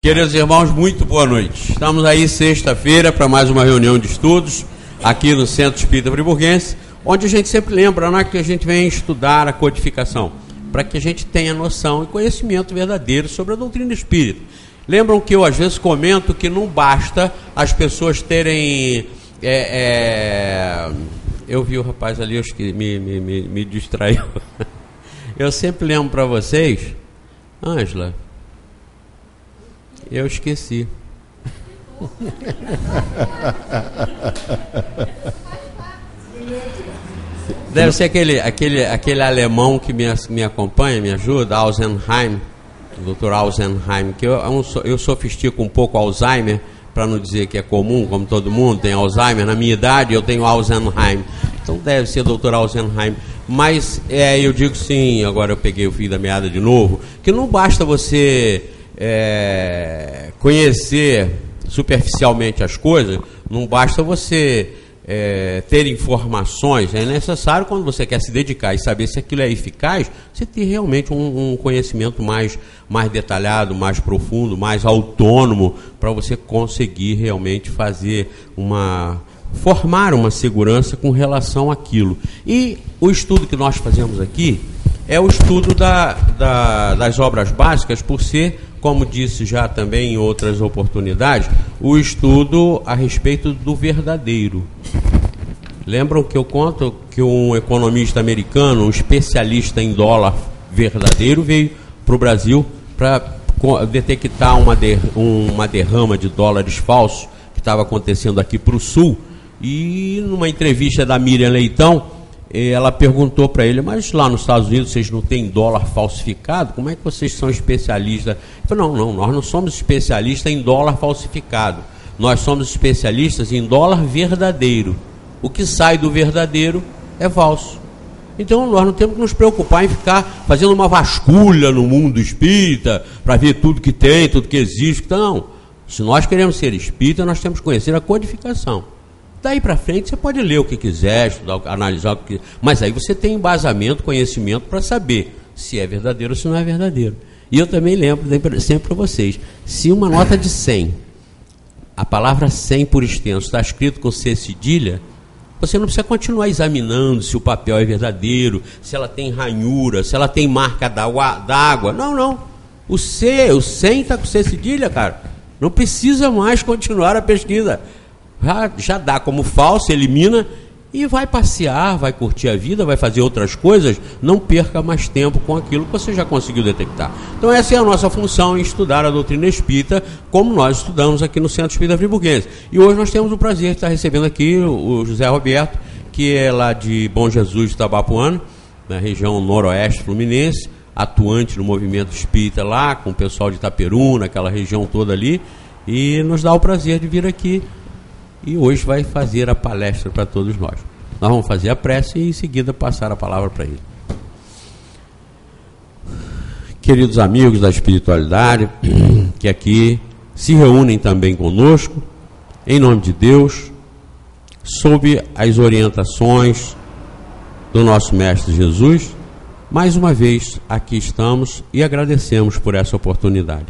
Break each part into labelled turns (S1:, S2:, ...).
S1: Queridos irmãos, muito boa noite. Estamos aí sexta-feira para mais uma reunião de estudos aqui no Centro Espírita Friburguense, onde a gente sempre lembra, né, que a gente vem estudar a codificação, para que a gente tenha noção e conhecimento verdadeiro sobre a doutrina espírita. Lembram que eu às vezes comento que não basta as pessoas terem... Eu vi o rapaz ali, acho que me distraiu. Eu sempre lembro para vocês, Ângela, eu esqueci. Deve ser aquele alemão que me acompanha, me ajuda, Alzenheim, o Dr. Alzenheim, que eu sofistico um pouco Alzheimer, para não dizer que é comum, como todo mundo tem Alzheimer. Na minha idade eu tenho Alzenheim, então deve ser Dr. Alzenheim. Mas eu digo sim, agora eu peguei o fio da meada de novo, que não basta você conhecer superficialmente as coisas, não basta você ter informações. É necessário, quando você quer se dedicar e saber se aquilo é eficaz, você ter realmente um conhecimento mais detalhado, mais profundo, mais autônomo, para você conseguir realmente formar uma segurança com relação àquilo. E o estudo que nós fazemos aqui é o estudo das obras básicas, por ser, como disse já também em outras oportunidades, o estudo a respeito do verdadeiro. Lembram que eu conto que um economista americano, um especialista em dólar verdadeiro, veio para o Brasil para detectar uma derrama de dólares falsos que estava acontecendo aqui para o Sul. E numa entrevista da Miriam Leitão, ela perguntou para ele: mas lá nos Estados Unidos vocês não têm dólar falsificado? Como é que vocês são especialistas? Ele falou: não, nós não somos especialistas em dólar falsificado. Nós somos especialistas em dólar verdadeiro. O que sai do verdadeiro é falso. Então nós não temos que nos preocupar em ficar fazendo uma vasculha no mundo espírita para ver tudo que tem, tudo que existe. Não. Se nós queremos ser espírita, nós temos que conhecer a codificação. Daí para frente você pode ler o que quiser, estudar, analisar o que quiser, mas aí você tem embasamento, conhecimento para saber se é verdadeiro ou se não é verdadeiro. E eu também lembro sempre para vocês, se uma nota de 100, a palavra 100 por extenso está escrito com C cedilha, você não precisa continuar examinando se o papel é verdadeiro, se ela tem ranhura, se ela tem marca d'água. Não. O 100 está com C cedilha, cara. Não precisa mais continuar a pesquisa. Já dá como falso, elimina e vai passear, vai curtir a vida, vai fazer outras coisas. Não perca mais tempo com aquilo que você já conseguiu detectar. Então essa é a nossa função, em estudar a doutrina espírita, como nós estudamos aqui no Centro Espírita Friburguense. E hoje nós temos o prazer de estar recebendo aqui o José Roberto, que é lá de Bom Jesus de Itabapuana, na região noroeste fluminense, atuante no movimento espírita lá, com o pessoal de Itaperuna, aquela região toda ali, e nos dá o prazer de vir aqui. E hoje vai fazer a palestra para todos nós. Nós vamos fazer a prece e em seguida passar a palavra para ele. Queridos amigos da espiritualidade, que aqui se reúnem também conosco, em nome de Deus, sob as orientações do nosso Mestre Jesus, mais uma vez aqui estamos e agradecemos por essa oportunidade,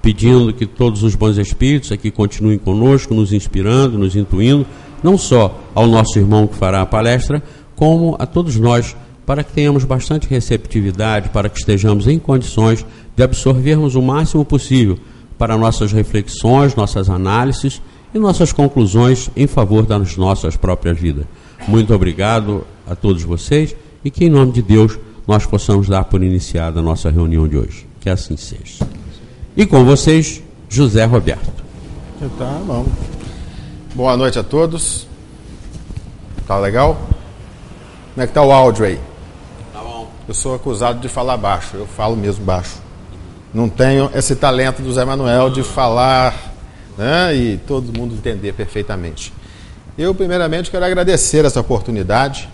S1: pedindo que todos os bons espíritos aqui continuem conosco, nos inspirando, nos intuindo, não só ao nosso irmão que fará a palestra, como a todos nós, para que tenhamos bastante receptividade, para que estejamos em condições de absorvermos o máximo possível para nossas reflexões, nossas análises e nossas conclusões em favor das nossas próprias vidas. Muito obrigado a todos vocês e que, em nome de Deus, nós possamos dar por iniciada a nossa reunião de hoje. Que assim seja. E com vocês, José Roberto.
S2: Tá bom. Boa noite a todos. Tá legal? Como é que tá o áudio aí?
S1: Tá bom.
S2: Eu sou acusado de falar baixo. Eu falo mesmo baixo. Não tenho esse talento do Zé Manuel de falar, né, e todo mundo entender perfeitamente. Eu, primeiramente, quero agradecer essa oportunidade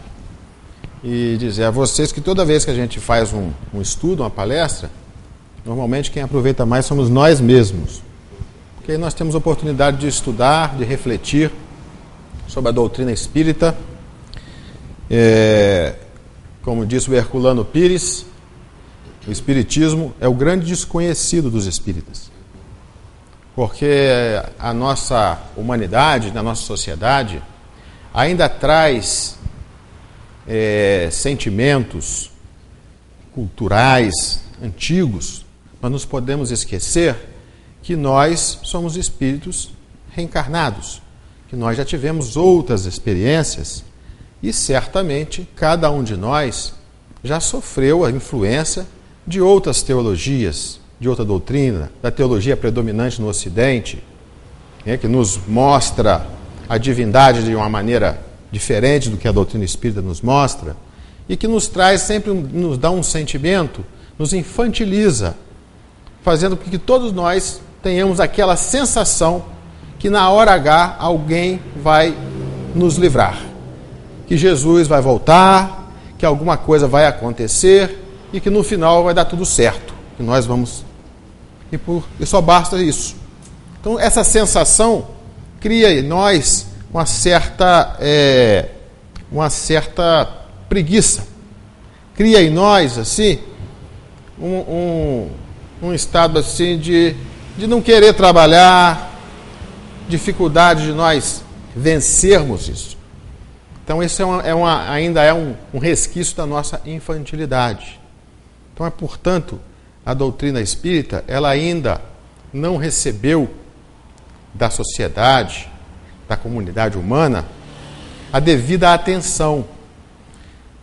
S2: e dizer a vocês que toda vez que a gente faz um estudo, uma palestra, normalmente quem aproveita mais somos nós mesmos, porque nós temos a oportunidade de estudar, de refletir sobre a doutrina espírita. Como disse o Herculano Pires, o espiritismo é o grande desconhecido dos espíritas. porque a nossa humanidade, na nossa sociedade, ainda traz sentimentos culturais antigos. Nós não podemos esquecer que nós somos espíritos reencarnados, que nós já tivemos outras experiências e certamente cada um de nós já sofreu a influência de outras teologias, de outra doutrina, da teologia predominante no Ocidente, que nos mostra a divindade de uma maneira diferente do que a doutrina espírita nos mostra, e que nos traz sempre, nos dá um sentimento, nos infantiliza, fazendo com que todos nós tenhamos aquela sensação que na hora H alguém vai nos livrar, que Jesus vai voltar, que alguma coisa vai acontecer e que no final vai dar tudo certo, que nós vamos... E só basta isso. Então essa sensação cria em nós uma certa preguiça, cria em nós assim um estado assim de não querer trabalhar, dificuldade de nós vencermos isso. Então isso ainda é um resquício da nossa infantilidade. Então portanto, a doutrina espírita, ela ainda não recebeu da sociedade, da comunidade humana, a devida atenção.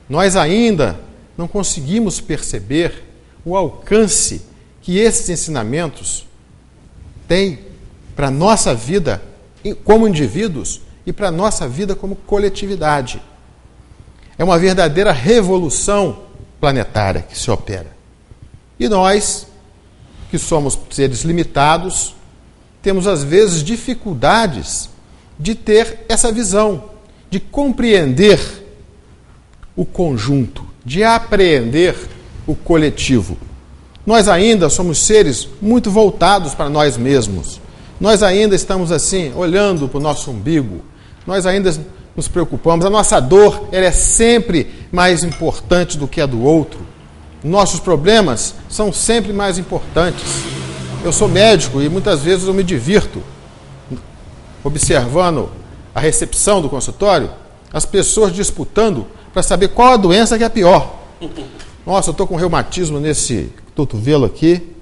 S2: Nós ainda não conseguimos perceber o alcance que esses ensinamentos têm para a nossa vida como indivíduos e para a nossa vida como coletividade. É uma verdadeira revolução planetária que se opera. E nós, que somos seres limitados, temos às vezes dificuldades de ter essa visão, de compreender o conjunto, de apreender o coletivo. Nós ainda somos seres muito voltados para nós mesmos. Nós ainda estamos assim, olhando para o nosso umbigo. Nós ainda nos preocupamos. A nossa dor, ela é sempre mais importante do que a do outro. Nossos problemas são sempre mais importantes. Eu sou médico e muitas vezes eu me divirto observando a recepção do consultório, as pessoas disputando para saber qual a doença que é pior. Nossa, eu estou com reumatismo nesse cotovelo aqui.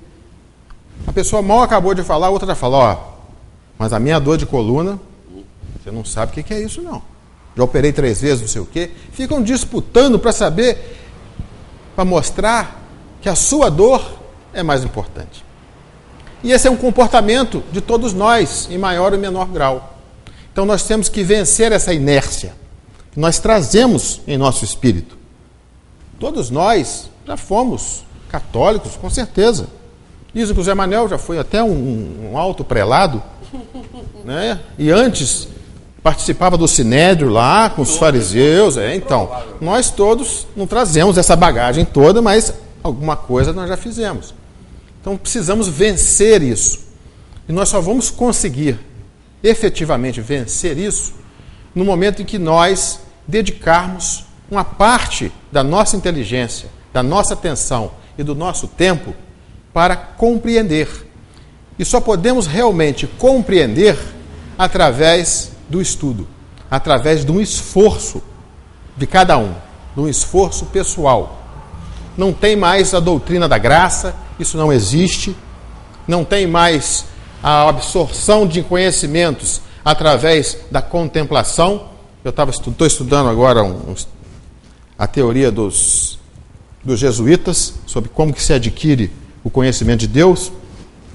S2: A pessoa mal acabou de falar, a outra já falou, mas a minha dor de coluna, você não sabe o que é isso não. Já operei 3 vezes, não sei o quê. Ficam disputando para saber, para mostrar que a sua dor é mais importante. E esse é um comportamento de todos nós, em maior ou menor grau. Então nós temos que vencer essa inércia que nós trazemos em nosso espírito. Todos nós já fomos católicos, com certeza. Dizem que o Zé Manuel já foi até um alto prelado, né? E antes participava do sinédrio lá com os fariseus. Então, nós todos não trazemos essa bagagem toda, mas alguma coisa nós já fizemos. Então precisamos vencer isso. E nós só vamos conseguir efetivamente vencer isso no momento em que nós dedicarmos uma parte da nossa inteligência, da nossa atenção e do nosso tempo para compreender. E só podemos realmente compreender através do estudo, através de um esforço de cada um, de um esforço pessoal. Não tem mais a doutrina da graça, isso não existe. Não tem mais a absorção de conhecimentos através da contemplação. Eu estou estudando agora a teoria dos jesuítas sobre como que se adquire o conhecimento de Deus.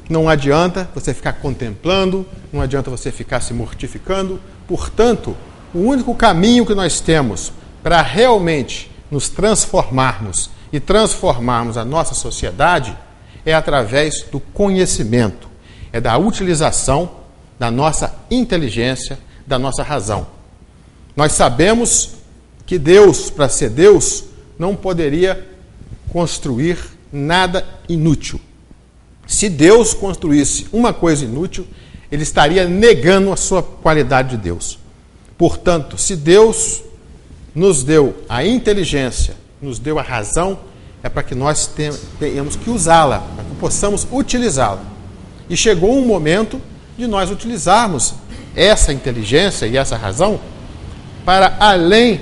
S2: Não adianta você ficar contemplando, não adianta você ficar se mortificando. Portanto, o único caminho que nós temos para realmente nos transformarmos e transformarmos a nossa sociedade é através do conhecimento, é da utilização da nossa inteligência, da nossa razão. Nós sabemos que Deus, para ser Deus, não poderia construir nada inútil. Se Deus construísse uma coisa inútil, ele estaria negando a sua qualidade de Deus. Portanto, se Deus nos deu a inteligência, nos deu a razão, é para que nós tenhamos que usá-la, para que possamos utilizá-la. E chegou um momento de nós utilizarmos essa inteligência e essa razão para além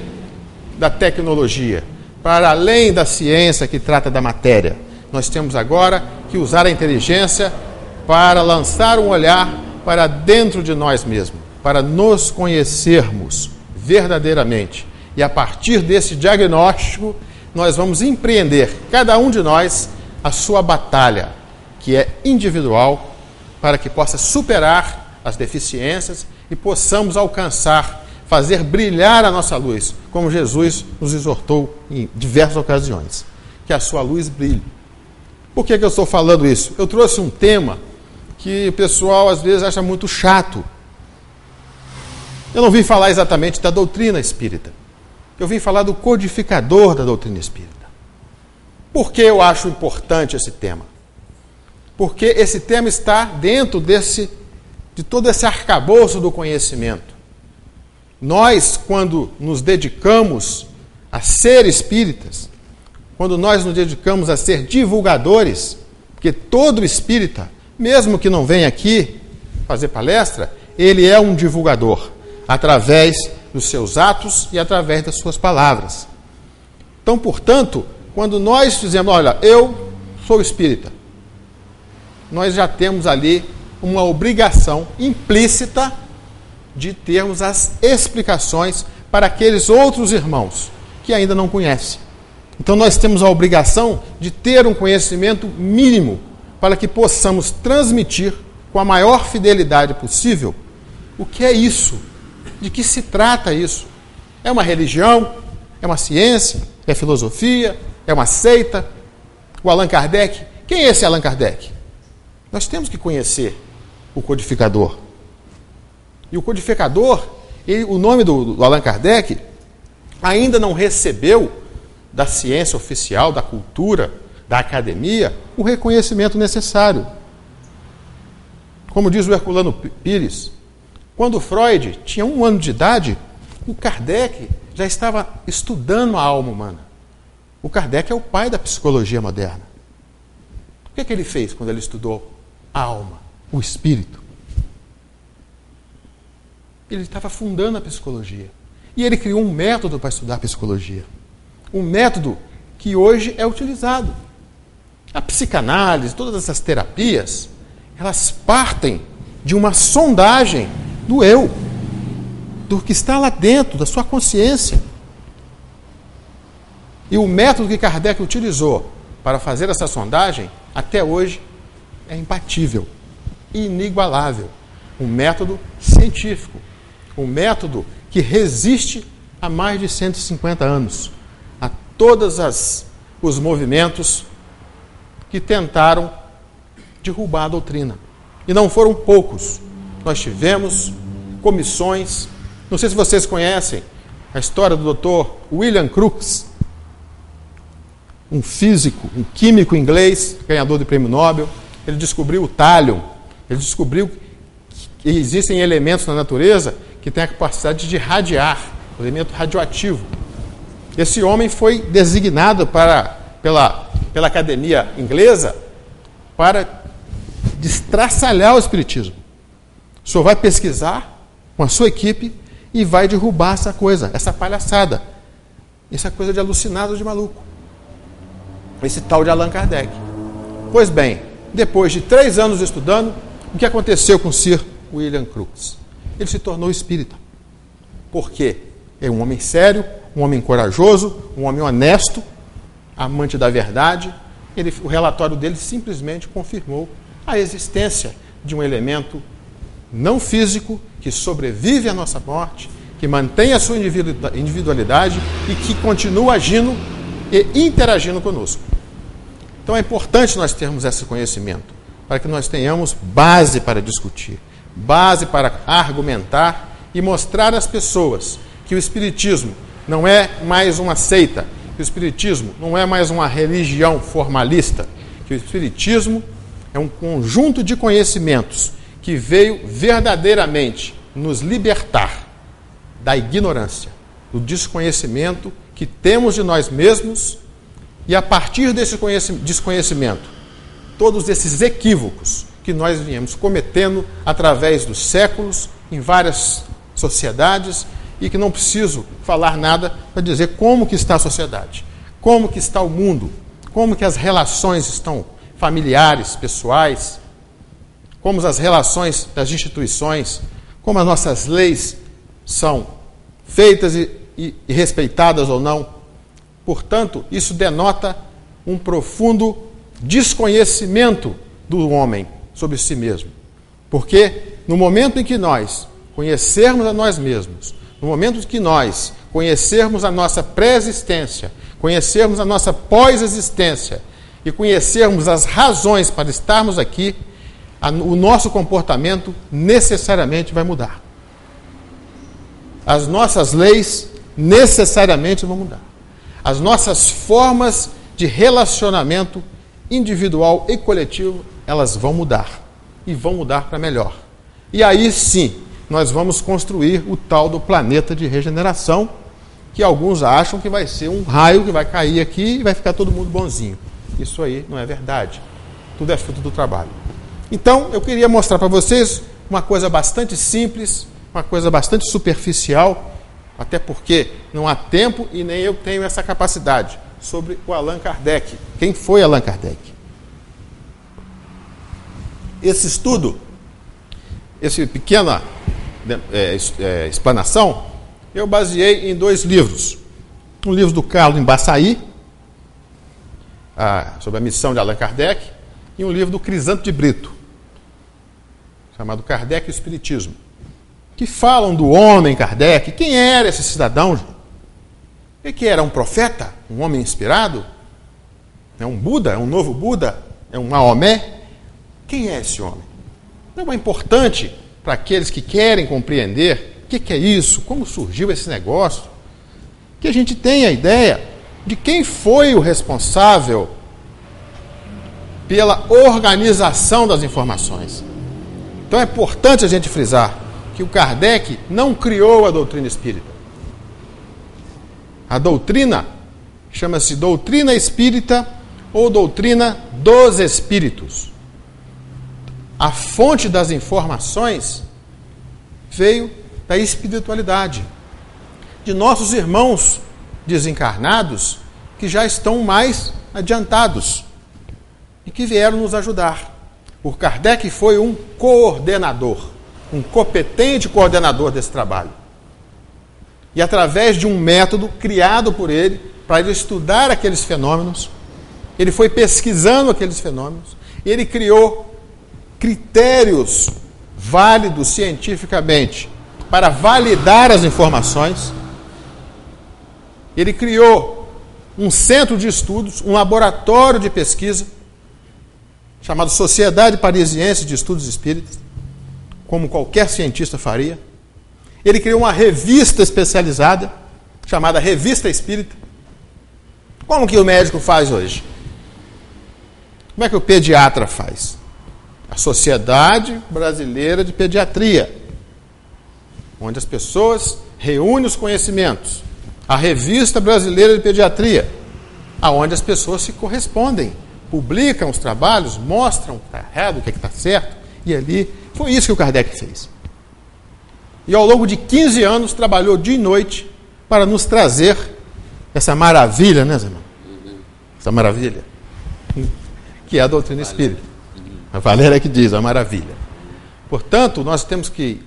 S2: da tecnologia, para além da ciência que trata da matéria. Nós temos agora que usar a inteligência para lançar um olhar para dentro de nós mesmos, para nos conhecermos verdadeiramente. E a partir desse diagnóstico, nós vamos empreender, cada um de nós, a sua batalha, que é individual, para que possa superar as deficiências e possamos alcançar, fazer brilhar a nossa luz, como Jesus nos exortou em diversas ocasiões. Que a sua luz brilhe. Por que eu estou falando isso? Eu trouxe um tema que o pessoal às vezes acha muito chato. Eu não vim falar exatamente da doutrina espírita. Eu vim falar do codificador da doutrina espírita. Por que eu acho importante esse tema? Porque esse tema está dentro de todo esse arcabouço do conhecimento. Nós, quando nos dedicamos a ser espíritas, quando nós nos dedicamos a ser divulgadores, porque todo espírita, mesmo que não venha aqui fazer palestra, ele é um divulgador, através dos seus atos e através das suas palavras. Então, portanto, quando nós dizemos, olha, eu sou espírita, nós já temos ali uma obrigação implícita de termos as explicações para aqueles outros irmãos que ainda não conhecem. Então nós temos a obrigação de ter um conhecimento mínimo para que possamos transmitir com a maior fidelidade possível o que é isso, de que se trata isso. É uma religião? É uma ciência? É filosofia? É uma seita? O Allan Kardec? Quem é esse Allan Kardec? Nós temos que conhecer o codificador. E o codificador, o nome do Allan Kardec, ainda não recebeu da ciência oficial, da cultura, da academia, o reconhecimento necessário. Como diz o Herculano Pires, quando Freud tinha 1 ano de idade, o Kardec já estava estudando a alma humana. O Kardec é o pai da psicologia moderna. O que ele fez quando ele estudou a alma, o espírito? Ele estava fundando a psicologia. E ele criou um método para estudar a psicologia. Um método que hoje é utilizado. A psicanálise, todas essas terapias, elas partem de uma sondagem do eu, do que está lá dentro, da sua consciência. E o método que Kardec utilizou para fazer essa sondagem, até hoje, é imbatível, inigualável. Um método científico, um método que resiste há mais de 150 anos a todos os movimentos que tentaram derrubar a doutrina. E não foram poucos. Nós tivemos comissões. Não sei se vocês conhecem a história do Dr. William Crookes, um físico, um químico inglês, ganhador de prêmio Nobel. Ele descobriu o tálio. Ele descobriu que existem elementos na natureza que têm a capacidade de radiar, um elemento radioativo. Esse homem foi designado pela academia inglesa para destraçalhar o espiritismo. O senhor vai pesquisar com a sua equipe e vai derrubar essa coisa, essa palhaçada. Essa coisa de alucinado, de maluco. Esse tal de Allan Kardec. Pois bem, depois de 3 anos estudando, o que aconteceu com Sir William Crookes? Ele se tornou espírita. Por quê? É um homem sério, um homem corajoso, um homem honesto, amante da verdade. O relatório dele simplesmente confirmou a existência de um elemento não físico que sobrevive à nossa morte, que mantém a sua individualidade e que continua agindo e interagindo conosco. Então é importante nós termos esse conhecimento, para que nós tenhamos base para discutir, base para argumentar e mostrar às pessoas que o Espiritismo não é mais uma seita, que o Espiritismo não é mais uma religião formalista, que o Espiritismo é um conjunto de conhecimentos que veio verdadeiramente nos libertar da ignorância, do desconhecimento que temos de nós mesmos, e a partir desse desconhecimento, todos esses equívocos que nós viemos cometendo através dos séculos, em várias sociedades, e que não preciso falar nada para dizer como que está a sociedade, como que está o mundo, como que as relações estão familiares, pessoais, como as relações das instituições, como as nossas leis são feitas e respeitadas ou não. Portanto, isso denota um profundo desconhecimento do homem sobre si mesmo. Porque no momento em que nós conhecermos a nós mesmos, no momento em que nós conhecermos a nossa pré-existência, conhecermos a nossa pós-existência e conhecermos as razões para estarmos aqui, o nosso comportamento necessariamente vai mudar. As nossas leis necessariamente vão mudar. As nossas formas de relacionamento individual e coletivo, elas vão mudar. E vão mudar para melhor. E aí sim, nós vamos construir o tal do planeta de regeneração, que alguns acham que vai ser um raio que vai cair aqui e vai ficar todo mundo bonzinho. Isso aí não é verdade. Tudo é fruto do trabalho. Então, eu queria mostrar para vocês uma coisa bastante simples, uma coisa bastante superficial, até porque não há tempo e nem eu tenho essa capacidade, sobre o Allan Kardec. Quem foi Allan Kardec? Esse estudo, essa pequena explanação, eu baseei em 2 livros. Um livro do Carlos Embaçaí, sobre a missão de Allan Kardec, e um livro do Crisanto de Brito, chamado Kardec e o Espiritismo, que falam do homem Kardec. Quem era esse cidadão? O que era? Um profeta? Um homem inspirado? É um Buda? É um novo Buda? É um Maomé? Quem é esse homem? Não é importante para aqueles que querem compreender o que é isso, como surgiu esse negócio, que a gente tenha a ideia de quem foi o responsável pela organização das informações. Então é importante a gente frisar que o Kardec não criou a doutrina espírita. A doutrina chama-se doutrina espírita ou doutrina dos espíritos. A fonte das informações veio da espiritualidade, de nossos irmãos desencarnados que já estão mais adiantados e que vieram nos ajudar. O Kardec foi um coordenador, um competente coordenador desse trabalho. E através de um método criado por ele, para ele estudar aqueles fenômenos, ele foi pesquisando aqueles fenômenos, e ele criou critérios válidos cientificamente para validar as informações. Ele criou um centro de estudos, um laboratório de pesquisa, chamado Sociedade Parisiense de Estudos Espíritas, como qualquer cientista faria. Ele criou uma revista especializada, chamada Revista Espírita. Como que o médico faz hoje? Como é que o pediatra faz? A Sociedade Brasileira de Pediatria, onde as pessoas reúnem os conhecimentos. A Revista Brasileira de Pediatria, aonde as pessoas se correspondem, publicam os trabalhos, mostram o que está errado, o que está certo, e ali foi isso que o Kardec fez. E ao longo de 15 anos trabalhou dia e noite para nos trazer essa maravilha, né, Zé? Essa maravilha, que é a doutrina espírita. A Valéria que diz, a maravilha. Portanto, nós temos que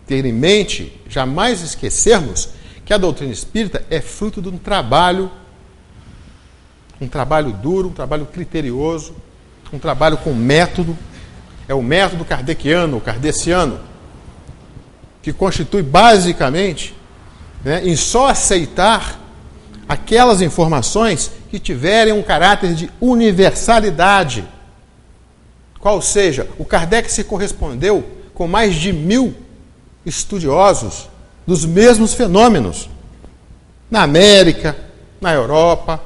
S2: ter em mente, jamais esquecermos, que a doutrina espírita é fruto de um trabalho duro, um trabalho criterioso, um trabalho com método. É o método kardeciano, que constitui basicamente, em só aceitar aquelas informações que tiverem um caráter de universalidade. Qual seja, o Kardec se correspondeu com mais de 1000 estudiosos dos mesmos fenômenos, na América, na Europa,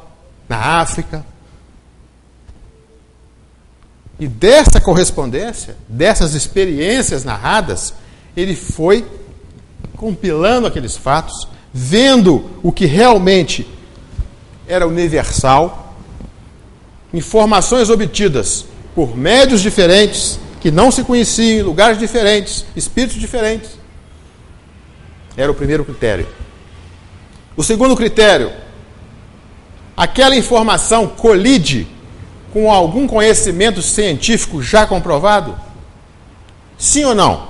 S2: na África. E dessa correspondência, dessas experiências narradas, ele foi compilando aqueles fatos, vendo o que realmente era universal, informações obtidas por médios diferentes, que não se conheciam, em lugares diferentes, espíritos diferentes. Era o primeiro critério. O segundo critério, aquela informação colide com algum conhecimento científico já comprovado? Sim ou não?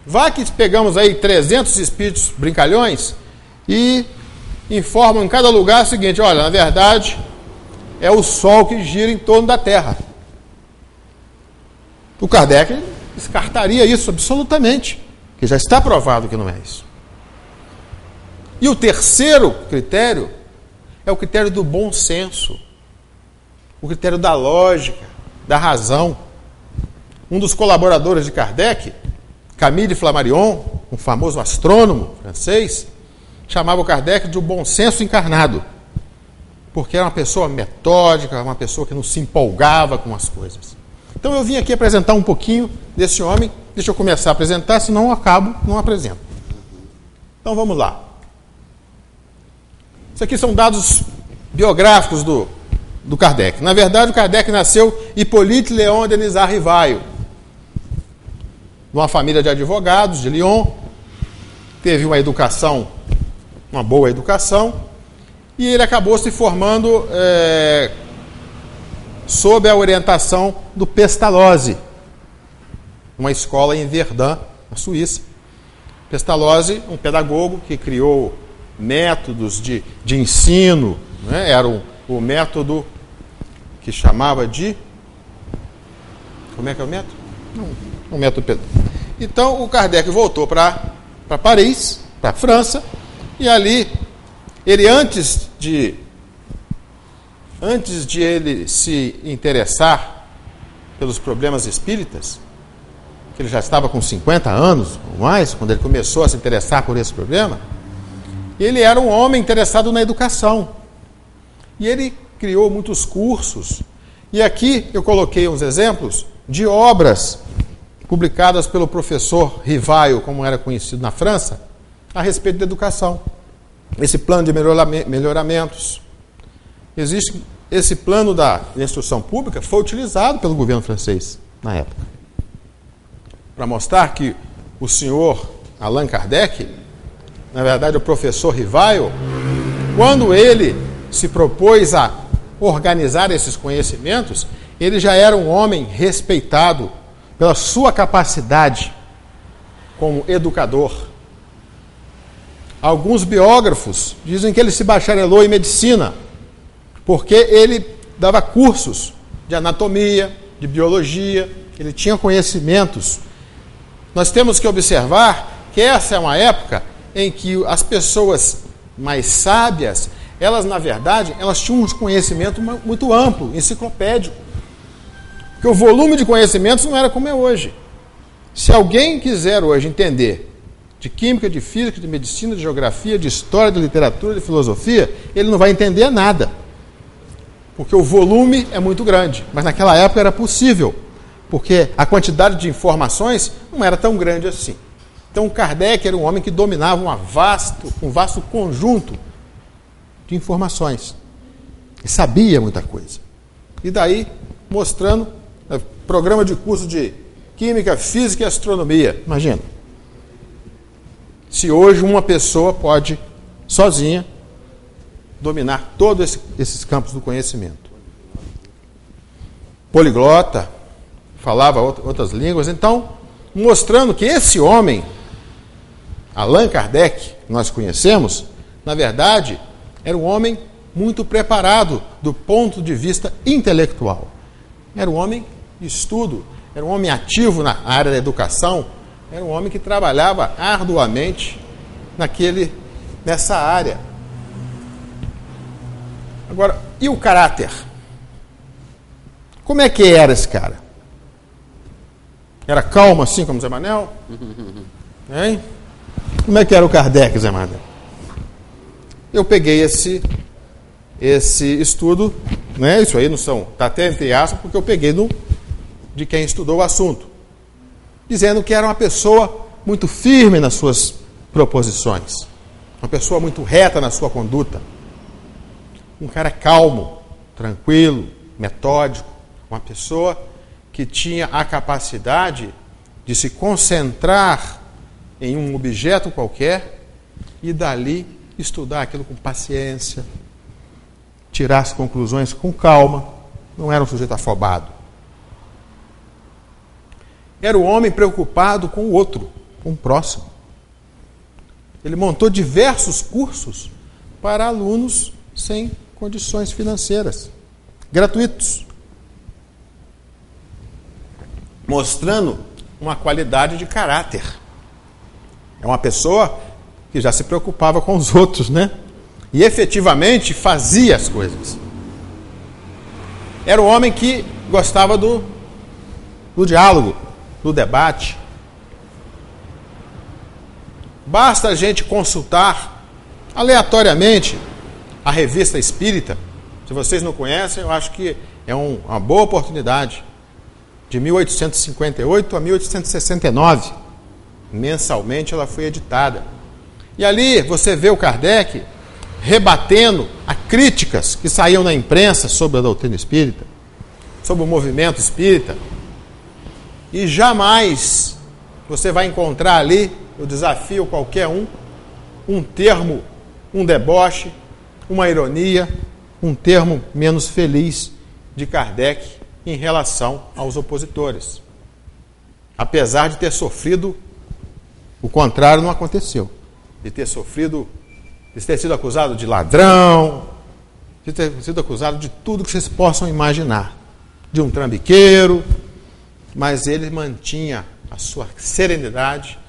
S2: Vai que pegamos aí 300 espíritos brincalhões e informam em cada lugar o seguinte: olha, na verdade, é o Sol que gira em torno da Terra. O Kardec descartaria isso absolutamente, que já está provado que não é isso. E o terceiro critério é o critério do bom senso, o critério da lógica, da razão. Um dos colaboradores de Kardec, Camille Flammarion, um famoso astrônomo francês, chamava o Kardec de um bom senso encarnado, porque era uma pessoa metódica, uma pessoa que não se empolgava com as coisas. Então eu vim aqui apresentar um pouquinho desse homem. Deixa eu começar a apresentar, senão eu acabo, não apresento. Então vamos lá. Isso aqui são dados biográficos do Kardec. Na verdade, o Kardec nasceu Hippolyte Léon Denisard Rivaio, numa família de advogados de Lyon. Teve uma educação, uma boa educação, e ele acabou se formando sob a orientação do Pestalozzi, uma escola em Verdun, na Suíça. Pestalozzi, um pedagogo que criou métodos de ensino, né? Era o método que chamava de... Como é que é o método? Um método... Então, o Kardec voltou para Paris, para a França, e ali, ele antes de ele se interessar pelos problemas espíritas, que ele já estava com 50 anos ou mais, quando ele começou a se interessar por esse problema, ele era um homem interessado na educação. E ele criou muitos cursos. E aqui eu coloquei uns exemplos de obras publicadas pelo professor Rivaio, como era conhecido na França, a respeito da educação. Esse plano de melhoramentos. Existe esse plano da instrução pública, foi utilizado pelo governo francês na época, para mostrar que o senhor Allan Kardec, na verdade o professor Rivaio, quando ele se propôs a organizar esses conhecimentos, ele já era um homem respeitado pela sua capacidade como educador. Alguns biógrafos dizem que ele se bacharelou em medicina, porque ele dava cursos de anatomia, de biologia, ele tinha conhecimentos. Nós temos que observar que essa é uma época em que as pessoas mais sábias, elas, na verdade, elas tinham um conhecimento muito amplo, enciclopédico. Porque o volume de conhecimentos não era como é hoje. Se alguém quiser hoje entender de química, de física, de medicina, de geografia, de história, de literatura, de filosofia, ele não vai entender nada. Porque o volume é muito grande. Mas naquela época era possível, porque a quantidade de informações não era tão grande assim. Então, Kardec era um homem que dominava um vasto conjunto de informações. E sabia muita coisa. E daí, mostrando programa de curso de Química, Física e Astronomia. Imagina. Se hoje uma pessoa pode, sozinha, dominar todos esses campos do conhecimento. Poliglota, falava outras línguas. Então, mostrando que esse homem, Allan Kardec, que nós conhecemos, na verdade, era um homem muito preparado do ponto de vista intelectual. Era um homem de estudo, era um homem ativo na área da educação, era um homem que trabalhava arduamente nessa área. Agora, e o caráter? Como é que era esse cara? Era calmo assim como Zé Manel? Hein? Como é que era o Kardec, Zé Manel? Eu peguei esse estudo, né? Isso aí não são, está até entre aspas, porque eu peguei de quem estudou o assunto, dizendo que era uma pessoa muito firme nas suas proposições, uma pessoa muito reta na sua conduta, um cara calmo, tranquilo, metódico, Uma pessoa que tinha a capacidade de se concentrar em um objeto qualquer e dali estudar aquilo com paciência, tirar as conclusões com calma. Não era um sujeito afobado. Era o homem preocupado com o outro, com o próximo. Ele montou diversos cursos para alunos sem condições financeiras, gratuitos, mostrando uma qualidade de caráter. É uma pessoa que já se preocupava com os outros, né? E efetivamente fazia as coisas. Era um homem que gostava do diálogo, do debate. Basta a gente consultar aleatoriamente a Revista Espírita. Se vocês não conhecem, eu acho que é uma boa oportunidade. De 1858 a 1869. Mensalmente ela foi editada. E ali você vê o Kardec rebatendo a críticas que saíam na imprensa sobre a doutrina espírita, sobre o movimento espírita. E jamais você vai encontrar ali, eu desafio qualquer um termo, um deboche, uma ironia, um termo menos feliz de Kardec em relação aos opositores. Apesar de ter sofrido, o contrário não aconteceu. De ter sido acusado de ladrão, de ter sido acusado de tudo que vocês possam imaginar. De um trambiqueiro, mas ele mantinha a sua serenidade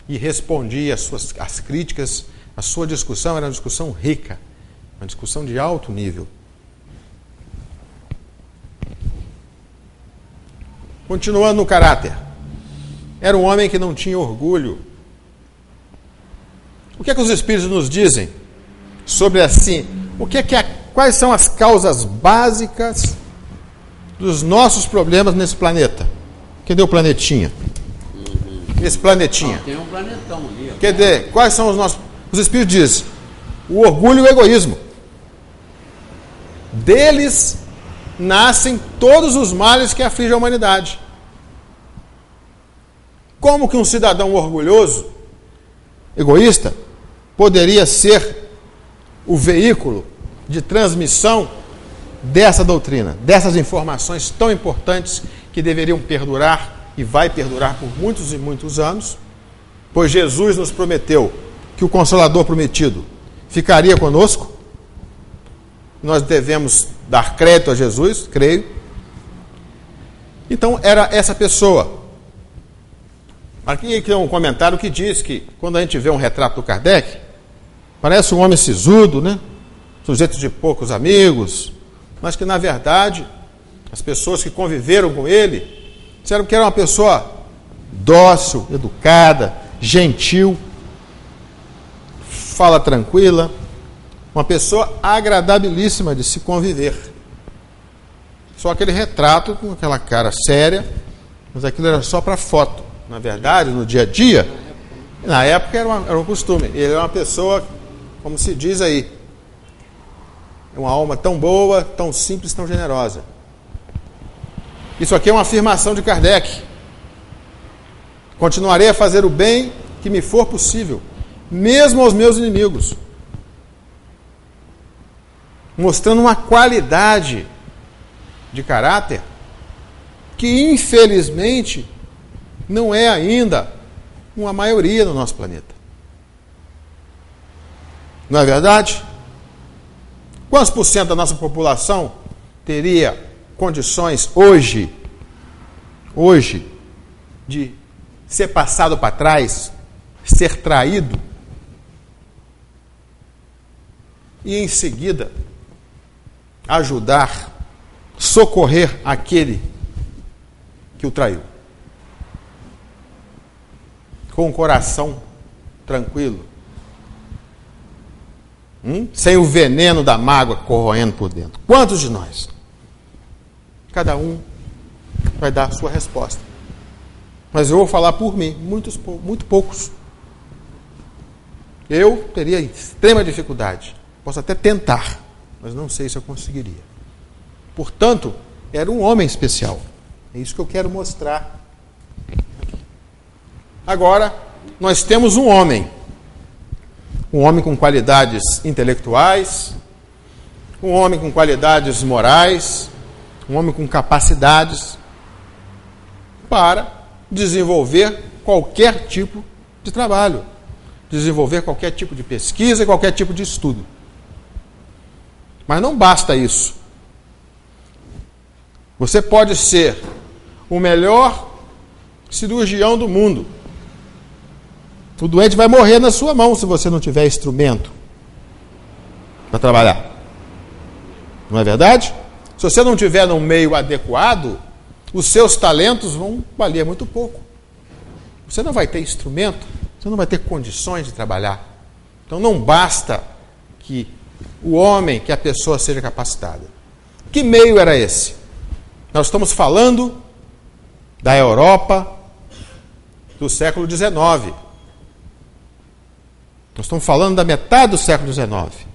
S2: e respondia às críticas. A sua discussão era uma discussão rica, uma discussão de alto nível. Continuando no caráter. Era um homem que não tinha orgulho. O que é que os Espíritos nos dizem sobre assim? Quais são as causas básicas dos nossos problemas nesse planeta? Cadê o planetinha? Esse planetinha.
S1: Tem um planetão ali.
S2: Cadê? Quais são os nossos... Os Espíritos dizem: o orgulho e o egoísmo. Deles nascem todos os males que afligem a humanidade. Como que um cidadão orgulhoso, egoísta, poderia ser o veículo de transmissão dessa doutrina, dessas informações tão importantes que deveriam perdurar e vai perdurar por muitos e muitos anos, pois Jesus nos prometeu que o Consolador prometido ficaria conosco. Nós devemos dar crédito a Jesus, creio. Então era essa pessoa. Aqui tem um comentário que diz que quando a gente vê um retrato do Kardec, parece um homem sisudo, né? Sujeito de poucos amigos, mas que na verdade as pessoas que conviveram com ele disseram que era uma pessoa dócil, educada, gentil, fala tranquila, uma pessoa agradabilíssima de se conviver. Só aquele retrato com aquela cara séria, mas aquilo era só para foto. Na verdade, no dia a dia, na época era um costume. Ele era uma pessoa, como se diz aí, uma alma tão boa, tão simples, tão generosa. Isso aqui é uma afirmação de Kardec. Continuarei a fazer o bem que me for possível, mesmo aos meus inimigos. Mostrando uma qualidade de caráter que, infelizmente, não é ainda uma maioria no nosso planeta. Não é verdade? Quantos por cento da nossa população teria condições hoje, de ser passado para trás, ser traído e em seguida ajudar, socorrer aquele que o traiu? Com o coração tranquilo, sem o veneno da mágoa corroendo por dentro. Quantos de nós? Cada um vai dar a sua resposta. Mas eu vou falar por mim, muito poucos. Eu teria extrema dificuldade. Posso até tentar, mas não sei se eu conseguiria. Portanto, era um homem especial. É isso que eu quero mostrar. Agora, nós temos um homem com qualidades intelectuais, um homem com qualidades morais, um homem com capacidades para desenvolver qualquer tipo de trabalho, desenvolver qualquer tipo de pesquisa e qualquer tipo de estudo. Mas não basta isso. Você pode ser o melhor cirurgião do mundo. O doente vai morrer na sua mão se você não tiver instrumento para trabalhar. Não é verdade? Se você não tiver num meio adequado, os seus talentos vão valer muito pouco. Você não vai ter instrumento, você não vai ter condições de trabalhar. Então não basta que o homem, que a pessoa seja capacitada. Que meio era esse? Nós estamos falando da Europa do século XIX. Nós estamos falando da metade do século XIX.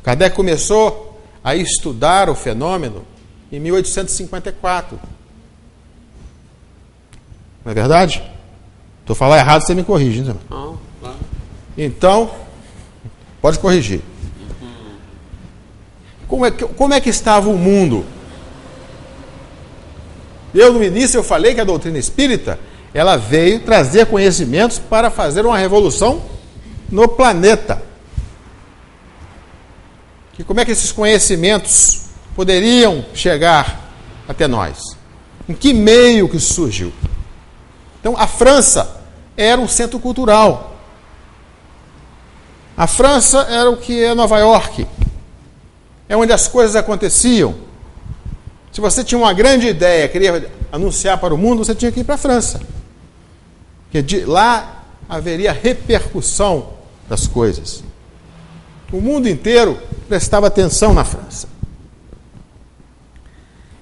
S2: Kardec começou a estudar o fenômeno em 1854. Não é verdade? Se eu falar errado, você me corrige, hein,
S1: Não, claro.
S2: Então, pode corrigir. Como é que estava o mundo? No início, eu falei que a doutrina espírita ela veio trazer conhecimentos para fazer uma revolução no planeta. E como é que esses conhecimentos poderiam chegar até nós? Em que meio que isso surgiu? Então, a França era um centro cultural. A França era o que é Nova York. É onde as coisas aconteciam. Se você tinha uma grande ideia, queria anunciar para o mundo, você tinha que ir para a França. Porque lá haveria repercussão das coisas. O mundo inteiro prestava atenção na França.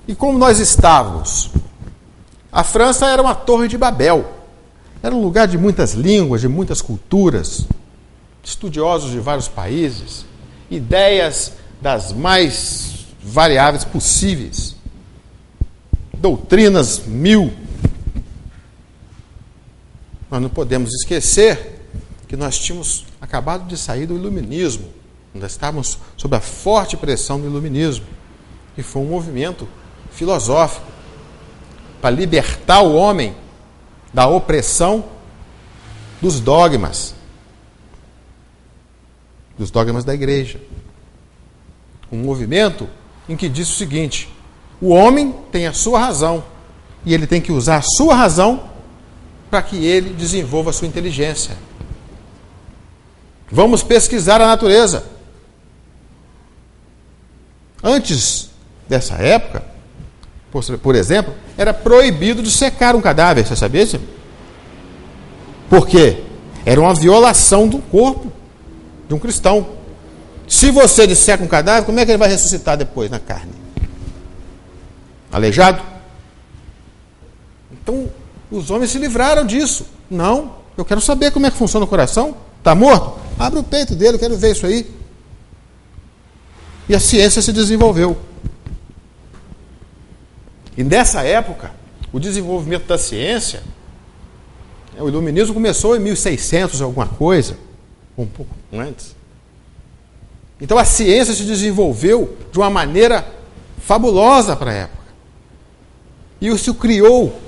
S2: E como nós estávamos? A França era uma torre de Babel. Era um lugar de muitas línguas, de muitas culturas, estudiosos de vários países, ideias das mais variáveis possíveis, doutrinas mil. Nós não podemos esquecer que nós tínhamos acabado de sair do iluminismo. Nós estávamos sob a forte pressão do iluminismo, que foi um movimento filosófico para libertar o homem da opressão dos dogmas da igreja. Um movimento em que diz o seguinte: o homem tem a sua razão e ele tem que usar a sua razão para que ele desenvolva a sua inteligência. Vamos pesquisar a natureza. Antes dessa época, por exemplo, era proibido de secar um cadáver, você sabia isso? Por quê? Era uma violação do corpo de um cristão. Se você disseca um cadáver, como é que ele vai ressuscitar depois na carne? Aleijado? Então, os homens se livraram disso. Não, eu quero saber como é que funciona o coração. Está morto? Abre o peito dele, eu quero ver isso aí. E a ciência se desenvolveu. E nessa época, o desenvolvimento da ciência, o iluminismo começou em 1600 alguma coisa, um pouco antes. Então a ciência se desenvolveu de uma maneira fabulosa para a época. E isso criou,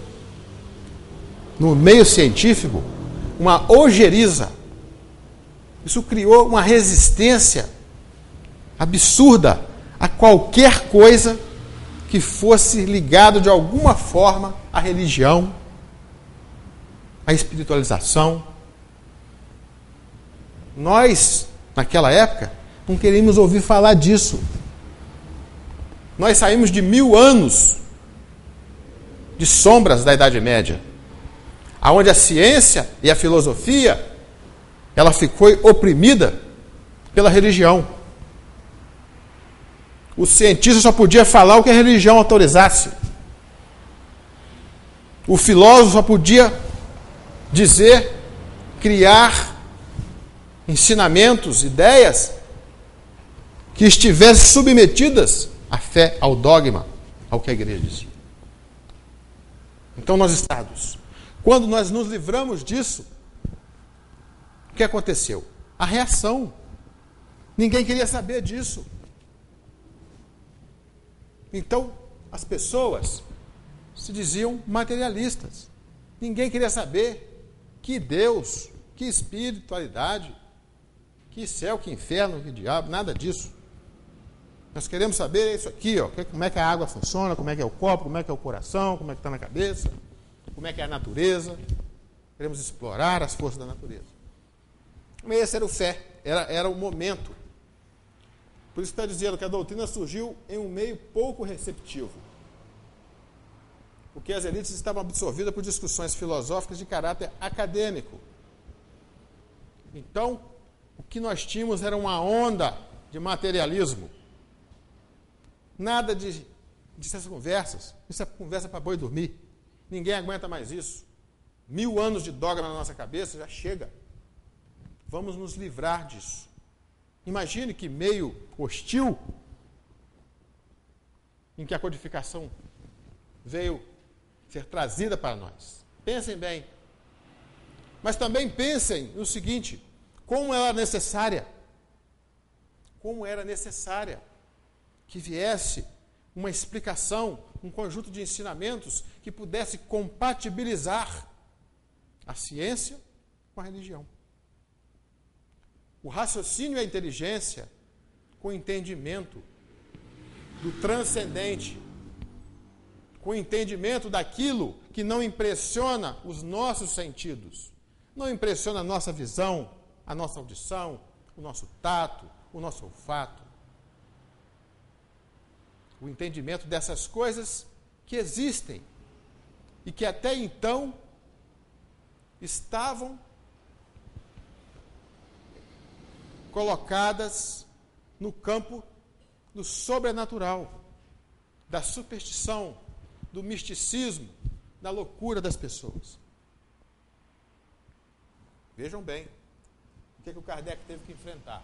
S2: no meio científico, uma ojeriza. Isso criou uma resistência absurda a qualquer coisa que fosse ligado de alguma forma à religião, à espiritualização. Nós, naquela época, não queríamos ouvir falar disso. Nós saímos de 1000 anos de sombras da Idade Média, aonde a ciência e a filosofia ela ficou oprimida pela religião. O cientista só podia falar o que a religião autorizasse. O filósofo só podia dizer, criar ensinamentos, ideias que estivessem submetidas à fé, ao dogma. ao que a igreja dizia. Então nós estados. Quando nós nos livramos disso, o que aconteceu? A reação. Ninguém queria saber disso. Então, as pessoas se diziam materialistas. Ninguém queria saber que Deus, que espiritualidade, que céu, que inferno, que diabo, nada disso. Nós queremos saber isso aqui, ó, como é que a água funciona, como é que é o copo, como é que é o coração, como é que está na cabeça, como é que é a natureza. Queremos explorar as forças da natureza. Mas esse era o fé, era o momento. Por isso está dizendo que a doutrina surgiu em um meio pouco receptivo. Porque as elites estavam absorvidas por discussões filosóficas de caráter acadêmico. Então, o que nós tínhamos era uma onda de materialismo. Nada de essas conversas. Isso é conversa para boi dormir. Ninguém aguenta mais isso. 1000 anos de dogma na nossa cabeça já chega. Vamos nos livrar disso. Imagine que meio hostil em que a codificação veio ser trazida para nós. Pensem bem. Mas também pensem no seguinte, como era necessária que viesse uma explicação, um conjunto de ensinamentos que pudesse compatibilizar a ciência com a religião. O raciocínio e a inteligência com o entendimento do transcendente, com o entendimento daquilo que não impressiona os nossos sentidos, não impressiona a nossa visão, a nossa audição, o nosso tato, o nosso olfato. O entendimento dessas coisas que existem e que até então estavam colocadas no campo do sobrenatural, da superstição, do misticismo, da loucura das pessoas. Vejam bem o que o Kardec teve que enfrentar.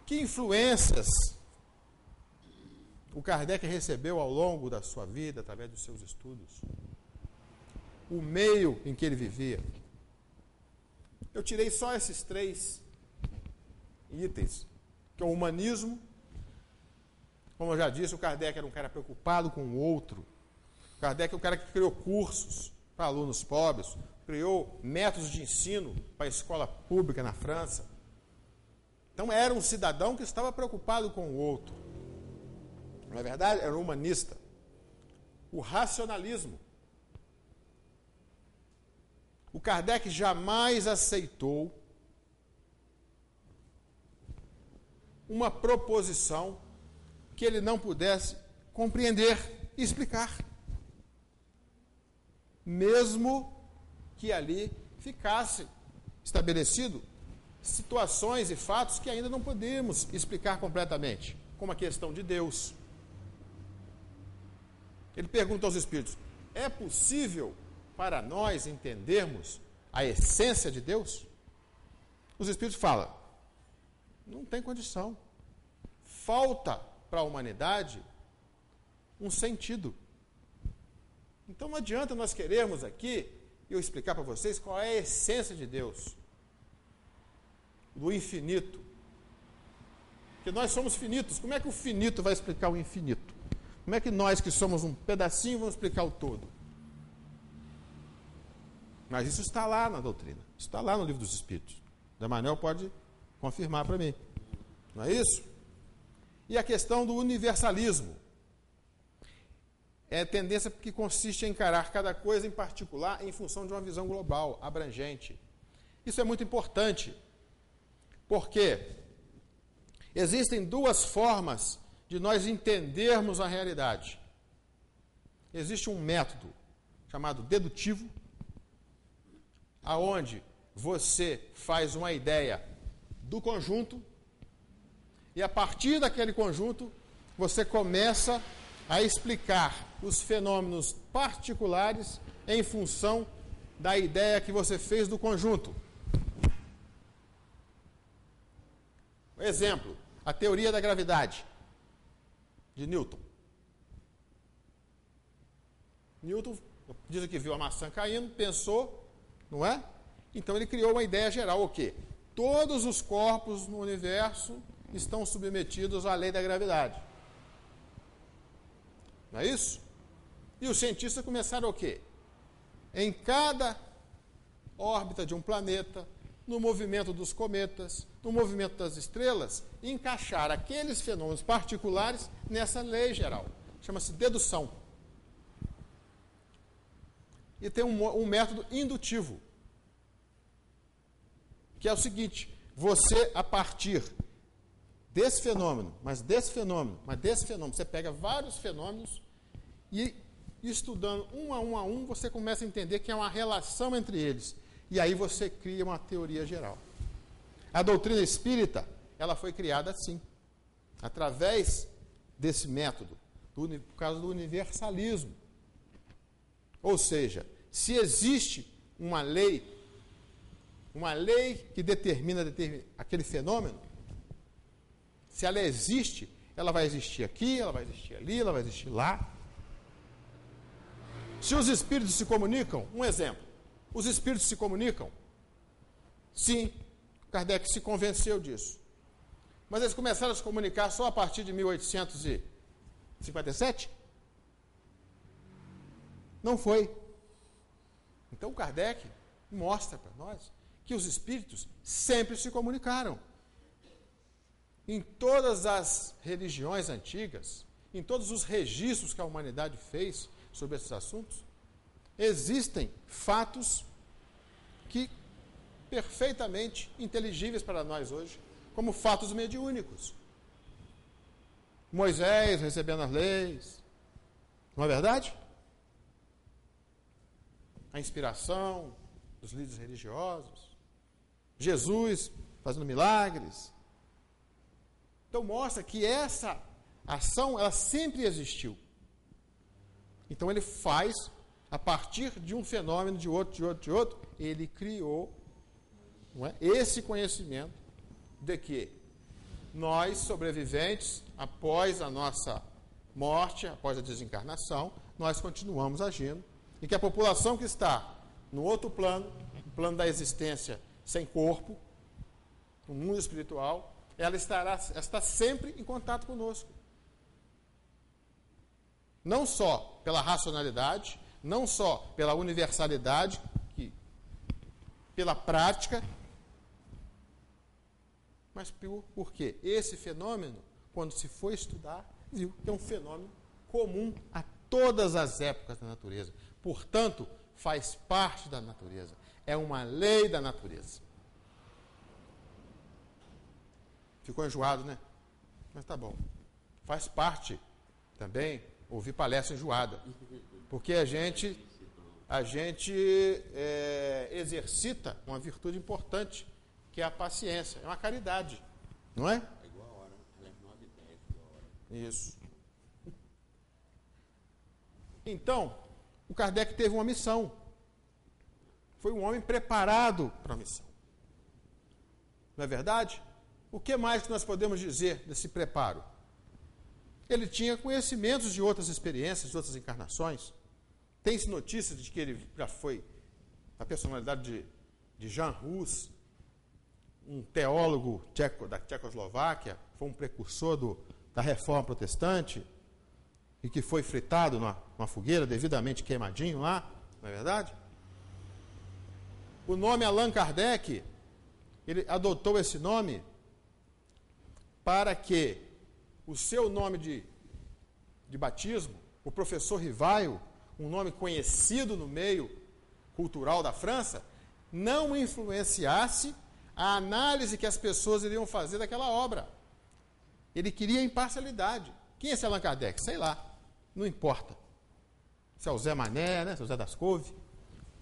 S2: Que influências o Kardec recebeu ao longo da sua vida, através dos seus estudos? O meio em que ele vivia. Eu tirei só esses 3 itens, que é o humanismo. Como eu já disse, o Kardec era um cara preocupado com o outro. O Kardec é um cara que criou cursos para alunos pobres, criou métodos de ensino para a escola pública na França. Então era um cidadão que estava preocupado com o outro. Não é verdade? Era um humanista. O racionalismo. O Kardec jamais aceitou uma proposição que ele não pudesse compreender e explicar. Mesmo que ali ficasse estabelecido situações e fatos que ainda não podemos explicar completamente, como a questão de Deus. Ele pergunta aos espíritos: é possível para nós entendermos a essência de Deus? Os espíritos falam: não tem condição. Falta para a humanidade um sentido. Então não adianta nós queremos aqui eu explicar para vocês qual é a essência de Deus, do infinito. Porque nós somos finitos. Como é que o finito vai explicar o infinito? Como é que nós, que somos um pedacinho, vamos explicar o todo? Mas isso está lá na doutrina. Está lá no Livro dos Espíritos. O Manuel pode confirmar para mim. Não é isso? E a questão do universalismo. É a tendência que consiste em encarar cada coisa em particular em função de uma visão global, abrangente. Isso é muito importante, porque existem 2 formas de nós entendermos a realidade. Existe um método chamado dedutivo, aonde você faz uma ideia do conjunto e a partir daquele conjunto você começa a explicar os fenômenos particulares em função da ideia que você fez do conjunto. Exemplo, a teoria da gravidade. de Newton. Newton, dizem que viu a maçã caindo, pensou, não é? Então ele criou uma ideia geral, o quê? Todos os corpos no universo estão submetidos à lei da gravidade. Não é isso? E os cientistas começaram o quê? Em cada órbita de um planeta, no movimento dos cometas, no movimento das estrelas, encaixar aqueles fenômenos particulares nessa lei geral. Chama-se dedução. E tem um método indutivo, que é o seguinte: você, a partir desse fenômeno, você pega vários fenômenos e, estudando um a um, você começa a entender que há uma relação entre eles. E aí você cria uma teoria geral. A doutrina espírita, ela foi criada assim, através desse método, por causa do universalismo. Ou seja, se existe uma lei que determina aquele fenômeno, se ela existe, ela vai existir aqui, ela vai existir ali, ela vai existir lá. Se os espíritos se comunicam, um exemplo, os espíritos se comunicam? Sim, Kardec se convenceu disso. Mas eles começaram a se comunicar só a partir de 1857? Não foi. Então Kardec mostra para nós que os espíritos sempre se comunicaram. Em todas as religiões antigas, em todos os registros que a humanidade fez sobre esses assuntos, existem fatos que perfeitamente inteligíveis para nós hoje, como fatos mediúnicos. Moisés recebendo as leis, não é verdade? A inspiração dos líderes religiosos, Jesus fazendo milagres. Então mostra que essa ação, ela sempre existiu. Então ele faz, a partir de um fenômeno, de outro, ele criou, não é, esse conhecimento de que nós, sobreviventes, após a nossa morte, após a desencarnação, nós continuamos agindo, e que a população que está no outro plano, o plano da existência sem corpo, no mundo espiritual, ela está sempre em contato conosco. Não só pela racionalidade, não só pela universalidade, pela prática, mas porque esse fenômeno, quando se foi estudar, viu que é um fenômeno comum a todas as épocas da natureza. Portanto, faz parte da natureza. É uma lei da natureza. Ficou enjoado, né? Mas tá bom. Faz parte também ouvir palestra enjoada. Porque a gente exercita uma virtude importante, que é a paciência. É uma caridade. Não é?
S1: É igual a hora. Ela é 9h10, igual a hora.
S2: Isso. Então, o Kardec teve uma missão. Foi um homem preparado para a missão. Não é verdade? O que mais que nós podemos dizer desse preparo? Ele tinha conhecimentos de outras experiências, de outras encarnações. Tem-se notícias de que ele já foi a personalidade de Jan Hus, um teólogo da Tchecoslováquia, foi um precursor da Reforma Protestante, e que foi fritado numa fogueira, devidamente queimadinho lá, não é verdade? O nome Allan Kardec, ele adotou esse nome para que o seu nome de batismo, o professor Rivaio, um nome conhecido no meio cultural da França, não influenciasse a análise que as pessoas iriam fazer daquela obra. Ele queria imparcialidade. Quem é esse Allan Kardec? Sei lá. Não importa. Se é o Zé Mané, né? Se é o Zé das Couve.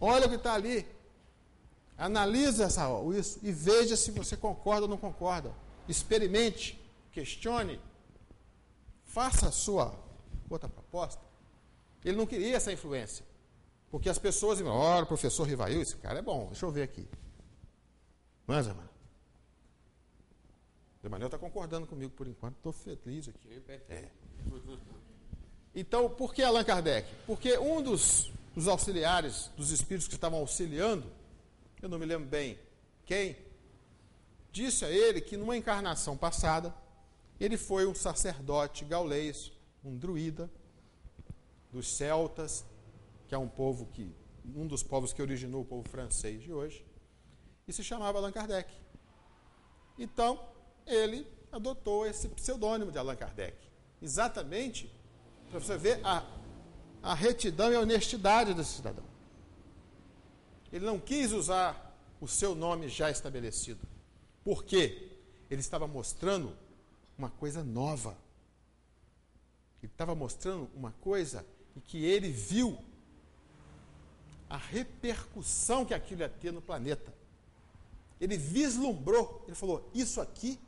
S2: Olha o que está ali. Analisa isso e veja se você concorda ou não concorda. Experimente, questione, faça a sua outra proposta. Ele não queria essa influência. Porque as pessoas dizem, olha, o professor Rivail, esse cara é bom, deixa eu ver aqui. Não é, Zé Mané? O Emanuel está concordando comigo por enquanto, estou feliz aqui.
S1: Sim, perfeito.
S2: Então, por que Allan Kardec? Porque um dos auxiliares, dos espíritos que estavam auxiliando, eu não me lembro bem quem, disse a ele que numa encarnação passada, ele foi um sacerdote gaulês, um druida, dos celtas, que é um dos povos que originou o povo francês de hoje, e se chamava Allan Kardec. Então, ele adotou esse pseudônimo de Allan Kardec, exatamente para você ver a retidão e a honestidade desse cidadão. Ele não quis usar o seu nome já estabelecido. Por quê? Ele estava mostrando uma coisa nova. Ele estava mostrando uma coisa em que ele viu a repercussão que aquilo ia ter no planeta. Ele vislumbrou, ele falou, isso aqui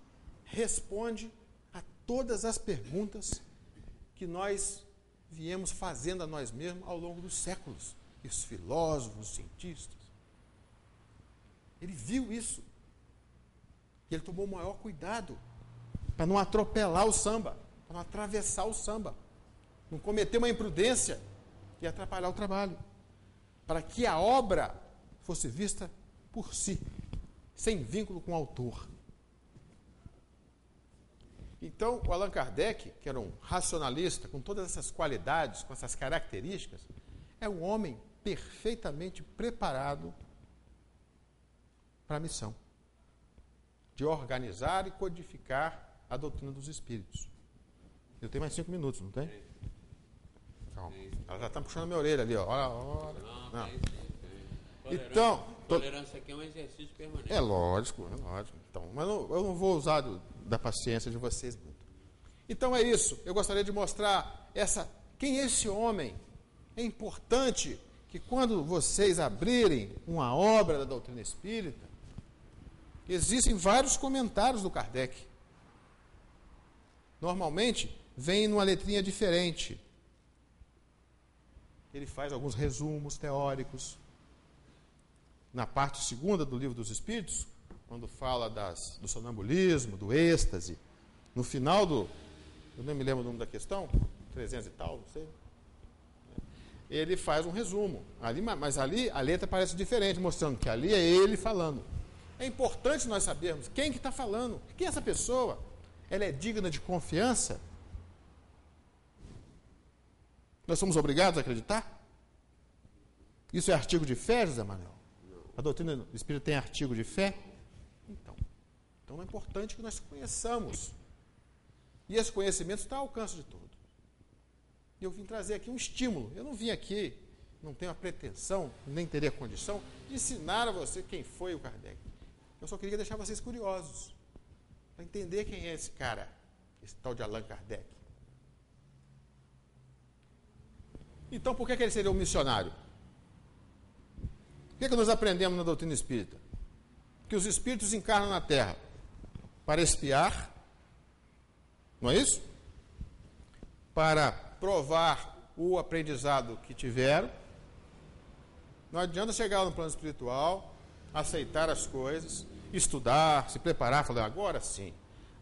S2: responde a todas as perguntas que nós viemos fazendo a nós mesmos ao longo dos séculos. E os filósofos, os cientistas. Ele viu isso. E ele tomou o maior cuidado para não atropelar o samba, para não atravessar o samba, não cometer uma imprudência e atrapalhar o trabalho, para que a obra fosse vista por si, sem vínculo com o autor. Então, o Allan Kardec, que era um racionalista com todas essas qualidades, com essas características, é um homem perfeitamente preparado para a missão de organizar e codificar a doutrina dos espíritos. Eu tenho mais 5 minutos, não tem? Calma. Ela já está puxando a minha orelha ali, ó. Ora. Não. Então,
S1: tolerância aqui é um exercício permanente.
S2: É lógico. Então, mas eu não vou usar da paciência de vocês muito. Então é isso. Eu gostaria de mostrar quem é esse homem. É importante que quando vocês abrirem uma obra da doutrina espírita, existem vários comentários do Kardec. Normalmente, vem numa letrinha diferente. Ele faz alguns resumos teóricos. Na parte segunda do Livro dos Espíritos, quando fala do sonambulismo, do êxtase, no final eu nem me lembro o nome da questão, 300 e tal, não sei. Ele faz um resumo. Mas ali a letra parece diferente, mostrando que ali é ele falando. É importante nós sabermos quem que está falando. Quem é essa pessoa? Ela é digna de confiança? Nós somos obrigados a acreditar? Isso é artigo de fé, José Manuel? A doutrina do Espírito tem artigo de fé? Então é importante que nós conheçamos. E esse conhecimento está ao alcance de todos. E eu vim trazer aqui um estímulo. Eu não vim aqui, não tenho a pretensão, nem teria condição de ensinar a você quem foi o Kardec. Eu só queria deixar vocês curiosos, para entender quem é esse cara, esse tal de Allan Kardec. Então, por que ele seria um missionário? O que nós aprendemos na doutrina espírita? Que os espíritos encarnam na Terra para espiar, não é isso? Para provar o aprendizado que tiveram. Não adianta chegar no plano espiritual, aceitar as coisas, estudar, se preparar, falar, agora sim,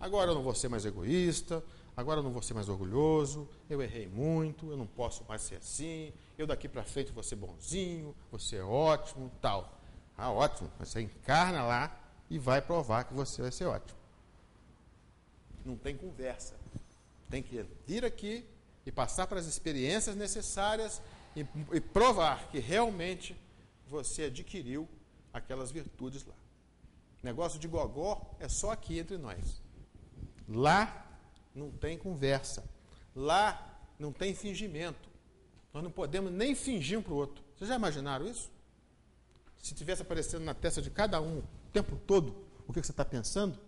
S2: agora eu não vou ser mais egoísta, agora eu não vou ser mais orgulhoso, eu errei muito, eu não posso mais ser assim, eu daqui para frente vou ser bonzinho, vou ser ótimo, tal. Ah, ótimo, você encarna lá e vai provar que você vai ser ótimo. Não tem conversa. Tem que vir aqui e passar para as experiências necessárias e provar que realmente você adquiriu aquelas virtudes lá. Negócio de gogó é só aqui entre nós. Lá não tem conversa. Lá não tem fingimento. Nós não podemos nem fingir um para o outro. Vocês já imaginaram isso? Se tivesse aparecendo na testa de cada um o tempo todo o que você está pensando?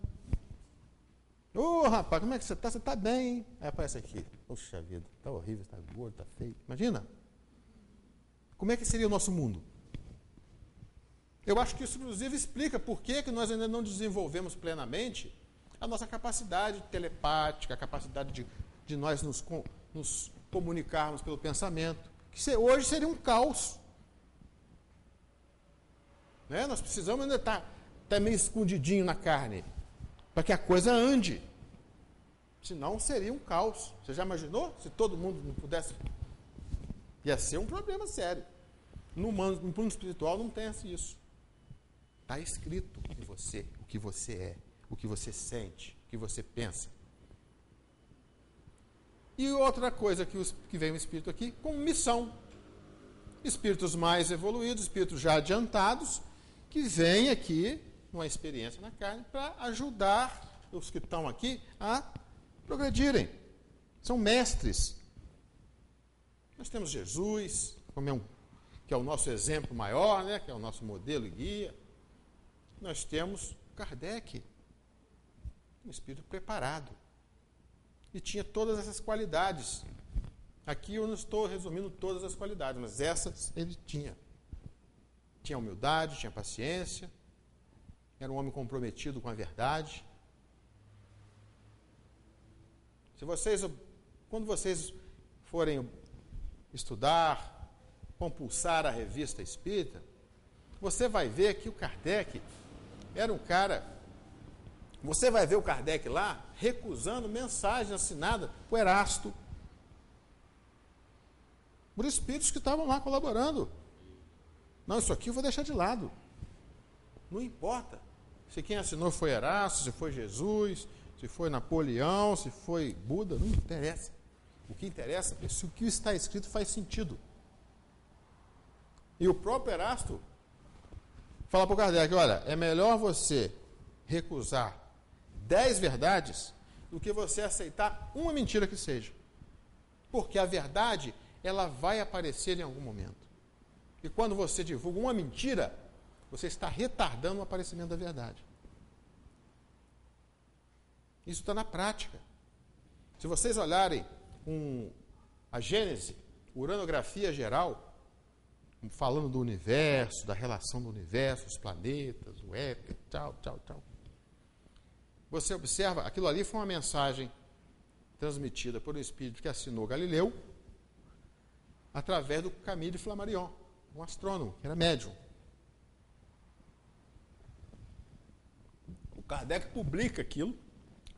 S2: Ô, rapaz, como é que você está? Você está bem, hein? Aí aparece aqui. Poxa vida, está horrível, está gordo, está feio. Imagina. Como é que seria o nosso mundo? Eu acho que isso, inclusive, explica por que nós ainda não desenvolvemos plenamente a nossa capacidade telepática, a capacidade de nós nos comunicarmos pelo pensamento, que hoje seria um caos. Né? Nós precisamos ainda estar meio escondidinho na carne. para que a coisa ande. Senão seria um caos. Você já imaginou? Se todo mundo não pudesse... Ia ser um problema sério. No mundo espiritual não tem isso. Está escrito em você o que você é, o que você sente, o que você pensa. E outra coisa que vem o Espírito aqui, com missão. Espíritos mais evoluídos, espíritos já adiantados, que vêm aqui, numa experiência na carne, para ajudar os que estão aqui a progredirem. São mestres. Nós temos Jesus, que é o nosso exemplo maior, né? Que é o nosso modelo e guia. Nós temos Kardec, um espírito preparado. E tinha todas essas qualidades. Aqui eu não estou resumindo todas as qualidades, mas essas ele tinha. Tinha humildade, tinha paciência, era um homem comprometido com a verdade. Quando vocês forem estudar, compulsar a revista espírita, você vai ver que o Kardec era um cara... Você vai ver o Kardec lá recusando mensagem assinada por Erasto, por espíritos que estavam lá colaborando. Não, isso aqui eu vou deixar de lado. Não importa se quem assinou foi Erasto, se foi Jesus, se foi Napoleão, se foi Buda, não interessa. O que interessa é se o que está escrito faz sentido. E o próprio Erasto fala para o Kardec, olha, é melhor você recusar 10 verdades do que você aceitar uma mentira que seja. Porque a verdade, ela vai aparecer em algum momento. E quando você divulga uma mentira, você está retardando o aparecimento da verdade. Isso está na prática. Se vocês olharem a Gênese, uranografia geral, falando do universo, da relação do universo, os planetas, o éter, tal. Você observa, aquilo ali foi uma mensagem transmitida por um espírito que assinou Galileu, através do Camille de Flammarion, um astrônomo, que era médium. O Kardec publica aquilo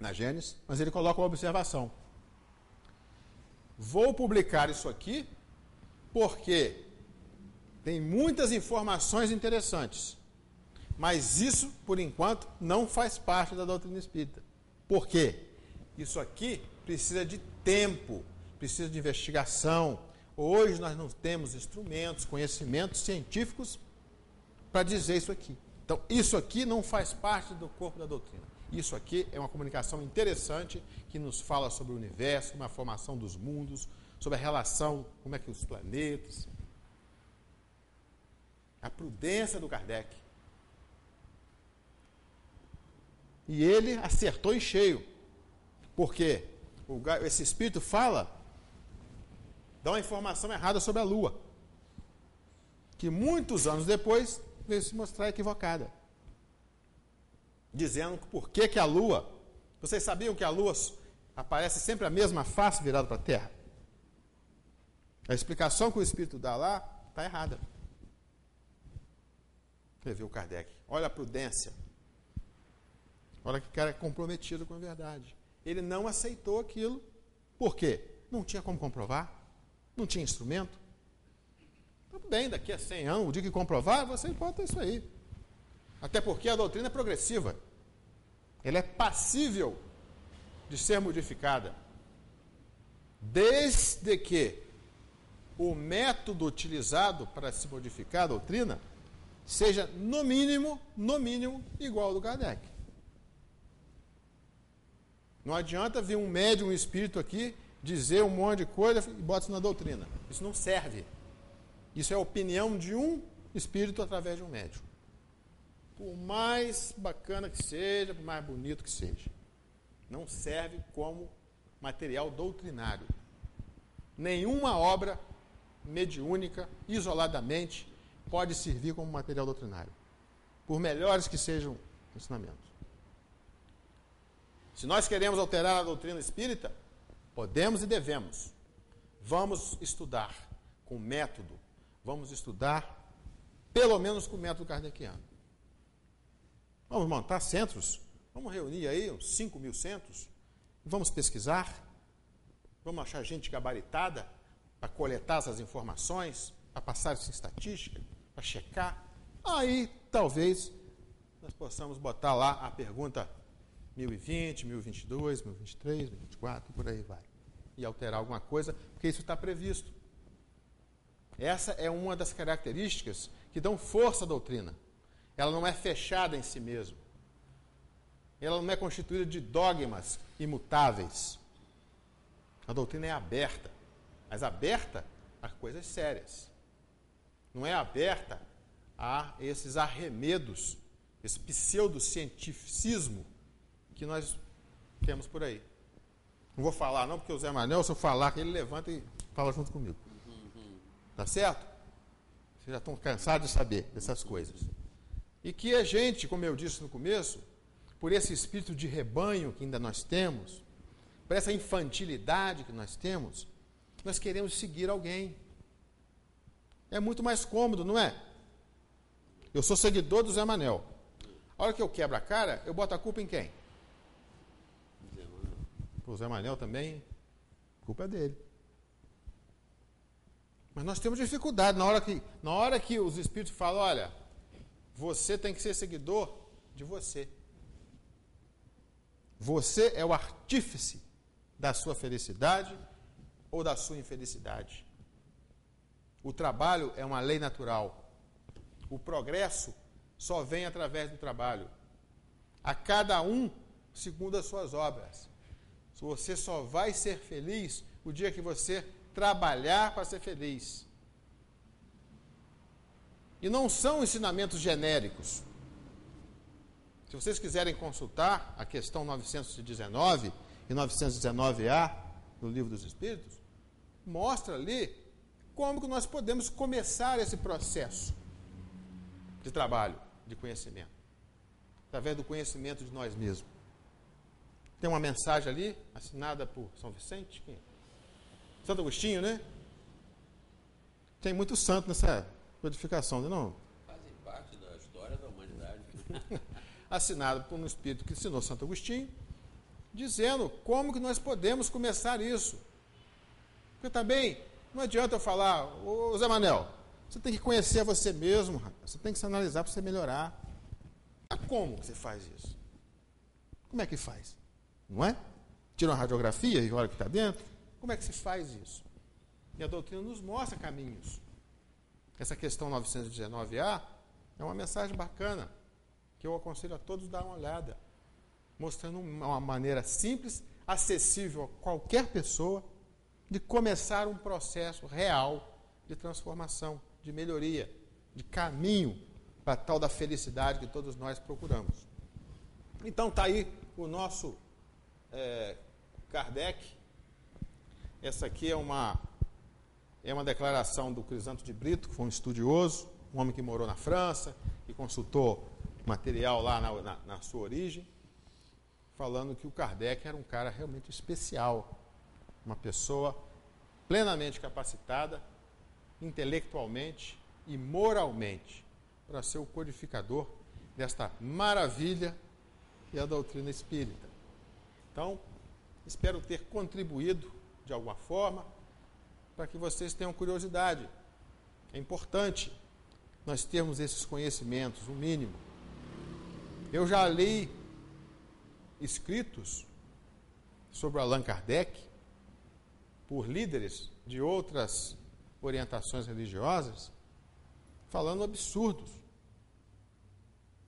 S2: na Gênesis, mas ele coloca uma observação. Vou publicar isso aqui porque tem muitas informações interessantes, mas isso, por enquanto, não faz parte da doutrina espírita. Por quê? Isso aqui precisa de tempo, precisa de investigação. Hoje nós não temos instrumentos, conhecimentos científicos para dizer isso aqui. Então, isso aqui não faz parte do corpo da doutrina. Isso aqui é uma comunicação interessante que nos fala sobre o universo, sobre a formação dos mundos, sobre a relação, como é que os planetas. A prudência do Kardec. E ele acertou em cheio. Porque esse espírito dá uma informação errada sobre a Lua, que muitos anos depois veio se mostrar equivocada. Dizendo por que a Lua... Vocês sabiam que a Lua aparece sempre a mesma face virada para a Terra? A explicação que o espírito dá lá está errada. Você viu o Kardec? Olha a prudência. Olha que cara é comprometido com a verdade. Ele não aceitou aquilo. Por quê? Não tinha como comprovar. Não tinha instrumento. Tudo bem, daqui a 100 anos, o dia que comprovar, você bota isso aí. Até porque a doutrina é progressiva. Ela é passível de ser modificada. Desde que o método utilizado para se modificar a doutrina seja, no mínimo, igual ao do Kardec. Não adianta vir um médium, um espírito aqui, dizer um monte de coisa e bota isso na doutrina. Isso não serve. Isso é a opinião de um espírito através de um médium. Por mais bacana que seja, por mais bonito que seja. Não serve como material doutrinário. Nenhuma obra mediúnica, isoladamente, pode servir como material doutrinário. Por melhores que sejam ensinamentos. Se nós queremos alterar a doutrina espírita, podemos e devemos. Vamos estudar com método. Vamos estudar, pelo menos com o método kardeciano. Vamos montar centros Vamos reunir aí uns 5.000 centros, vamos pesquisar, vamos achar gente gabaritada para coletar essas informações, para passar isso em estatística, para checar. Aí, talvez, nós possamos botar lá a pergunta 1020, 1022, 1023, 1024, por aí vai. E alterar alguma coisa, porque isso está previsto. Essa é uma das características que dão força à doutrina. Ela não é fechada em si mesma. Ela não é constituída de dogmas imutáveis. A doutrina é aberta, mas aberta a coisas sérias. Não é aberta a esses arremedos, esse pseudocientificismo que nós temos por aí. Não vou falar não, porque o Zé Manuel, se eu falar, ele levanta e fala junto comigo. Tá certo? Vocês já estão cansados de saber dessas coisas. E que a gente, como eu disse no começo, por esse espírito de rebanho que ainda nós temos, por essa infantilidade que nós temos, nós queremos seguir alguém. É muito mais cômodo, não é? Eu sou seguidor do Zé Manuel. A hora que eu quebro a cara, eu boto a culpa em quem? O Zé Manuel também, a culpa é dele. Mas nós temos dificuldade na hora que os espíritos falam, olha, você tem que ser seguidor de você. Você é o artífice da sua felicidade ou da sua infelicidade. O trabalho é uma lei natural. O progresso só vem através do trabalho. A cada um segundo as suas obras. Você só vai ser feliz o dia que você trabalhar para ser feliz. E não são ensinamentos genéricos. Se vocês quiserem consultar a questão 919 e 919A do Livro dos Espíritos, mostra ali como que nós podemos começar esse processo de trabalho, de conhecimento, através do conhecimento de nós mesmos. Tem uma mensagem ali, assinada por São Vicente, quem é? Santo Agostinho, né? Tem muito santo nessa codificação, não?
S1: Fazem parte da história da humanidade.
S2: Assinado por um espírito que ensinou Santo Agostinho, dizendo como que nós podemos começar isso. Porque também não adianta eu falar, ô Zé Manuel, você tem que conhecer você mesmo, você tem que se analisar para você melhorar. Mas como você faz isso? Como é que faz? Não é? Tira uma radiografia e olha o que está dentro. Como é que se faz isso? E a doutrina nos mostra caminhos. Essa questão 919A é uma mensagem bacana, que eu aconselho a todos dar uma olhada, mostrando uma maneira simples, acessível a qualquer pessoa, de começar um processo real de transformação, de melhoria, de caminho para a tal da felicidade que todos nós procuramos. Então está aí o nosso Kardec. Essa aqui é uma declaração do Crisanto de Brito, que foi um estudioso, um homem que morou na França, que consultou material lá na sua origem, falando que o Kardec era um cara realmente especial, uma pessoa plenamente capacitada, intelectualmente e moralmente, para ser o codificador desta maravilha que é a doutrina espírita. Então, espero ter contribuído de alguma forma para que vocês tenham curiosidade. É importante nós termos esses conhecimentos, o mínimo. Eu já li escritos sobre Allan Kardec por líderes de outras orientações religiosas falando absurdos.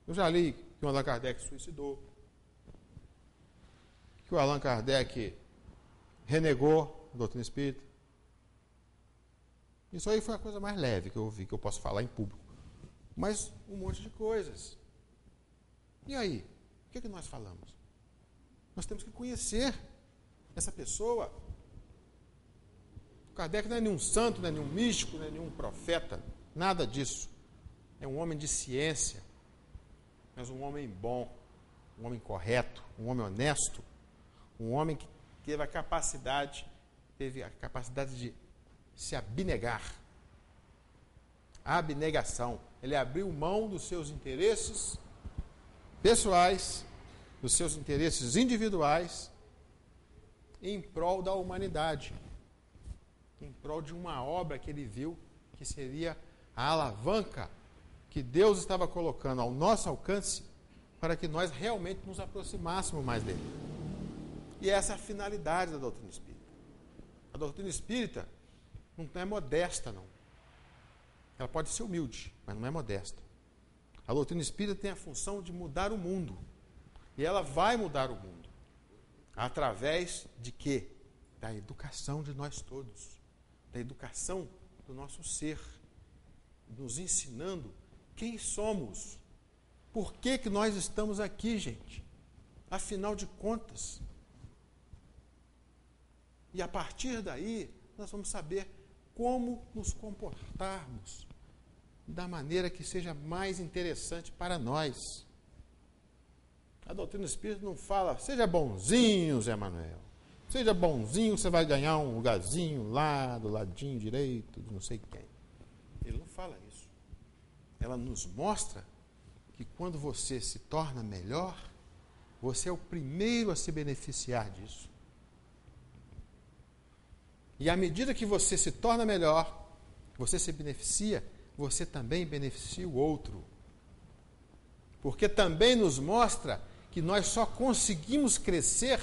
S2: Eu já li que o Allan Kardec suicidou, que o Allan Kardec renegou a doutrina espírita. Isso aí foi a coisa mais leve que eu ouvi, que eu posso falar em público. Mas um monte de coisas. E aí? O que é que nós falamos? Nós temos que conhecer essa pessoa. O Kardec não é nenhum santo, não é nenhum místico, não é nenhum profeta. Nada disso. É um homem de ciência, mas um homem bom, um homem correto, um homem honesto, um homem que teve a capacidade de se abnegar. A abnegação. Ele abriu mão dos seus interesses pessoais dos seus interesses individuais em prol da humanidade, em prol de uma obra que ele viu que seria a alavanca que Deus estava colocando ao nosso alcance para que nós realmente nos aproximássemos mais dele. E essa é a finalidade da doutrina espírita. A doutrina espírita não é modesta, não. Ela pode ser humilde, mas não é modesta. A doutrina espírita tem a função de mudar o mundo. E ela vai mudar o mundo. Através de quê? Da educação de nós todos. Da educação do nosso ser. Nos ensinando quem somos. Por que que nós estamos aqui, gente? Afinal de contas. E a partir daí, nós vamos saber como nos comportarmos da maneira que seja mais interessante para nós. A doutrina espírita não fala, seja bonzinho, Zé Manuel. Seja bonzinho, você vai ganhar um lugarzinho lá, do ladinho direito, de não sei quem. Ele não fala isso. Ela nos mostra que quando você se torna melhor, você é o primeiro a se beneficiar disso. E à medida que você se torna melhor, você se beneficia, você também beneficia o outro. Porque também nos mostra que nós só conseguimos crescer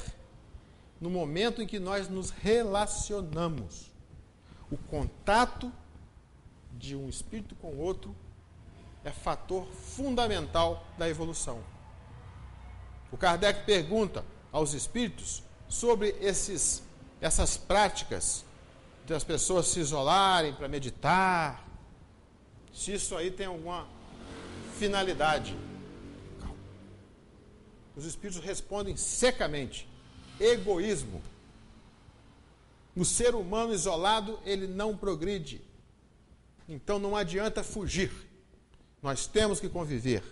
S2: no momento em que nós nos relacionamos. O contato de um espírito com o outro é fator fundamental da evolução. O Kardec pergunta aos espíritos sobre essas práticas de as pessoas se isolarem para meditar, se isso aí tem alguma finalidade. Os espíritos respondem secamente: egoísmo. O ser humano isolado, ele não progride. Então não adianta fugir. Nós temos que conviver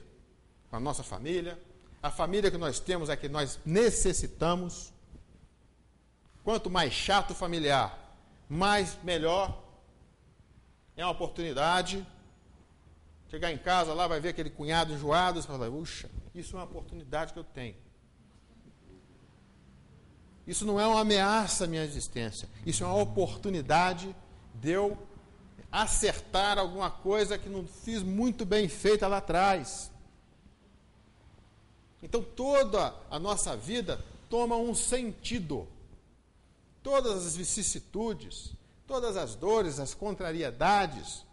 S2: com a nossa família. A família que nós temos é que nós necessitamos. Quanto mais chato o familiar, mais melhor. É uma oportunidade. Chegar em casa lá, vai ver aquele cunhado enjoado, você fala, puxa, isso é uma oportunidade que eu tenho. Isso não é uma ameaça à minha existência. Isso é uma oportunidade de eu acertar alguma coisa que não fiz muito bem feita lá atrás. Então toda a nossa vida toma um sentido. Todas as vicissitudes, todas as dores, as contrariedades,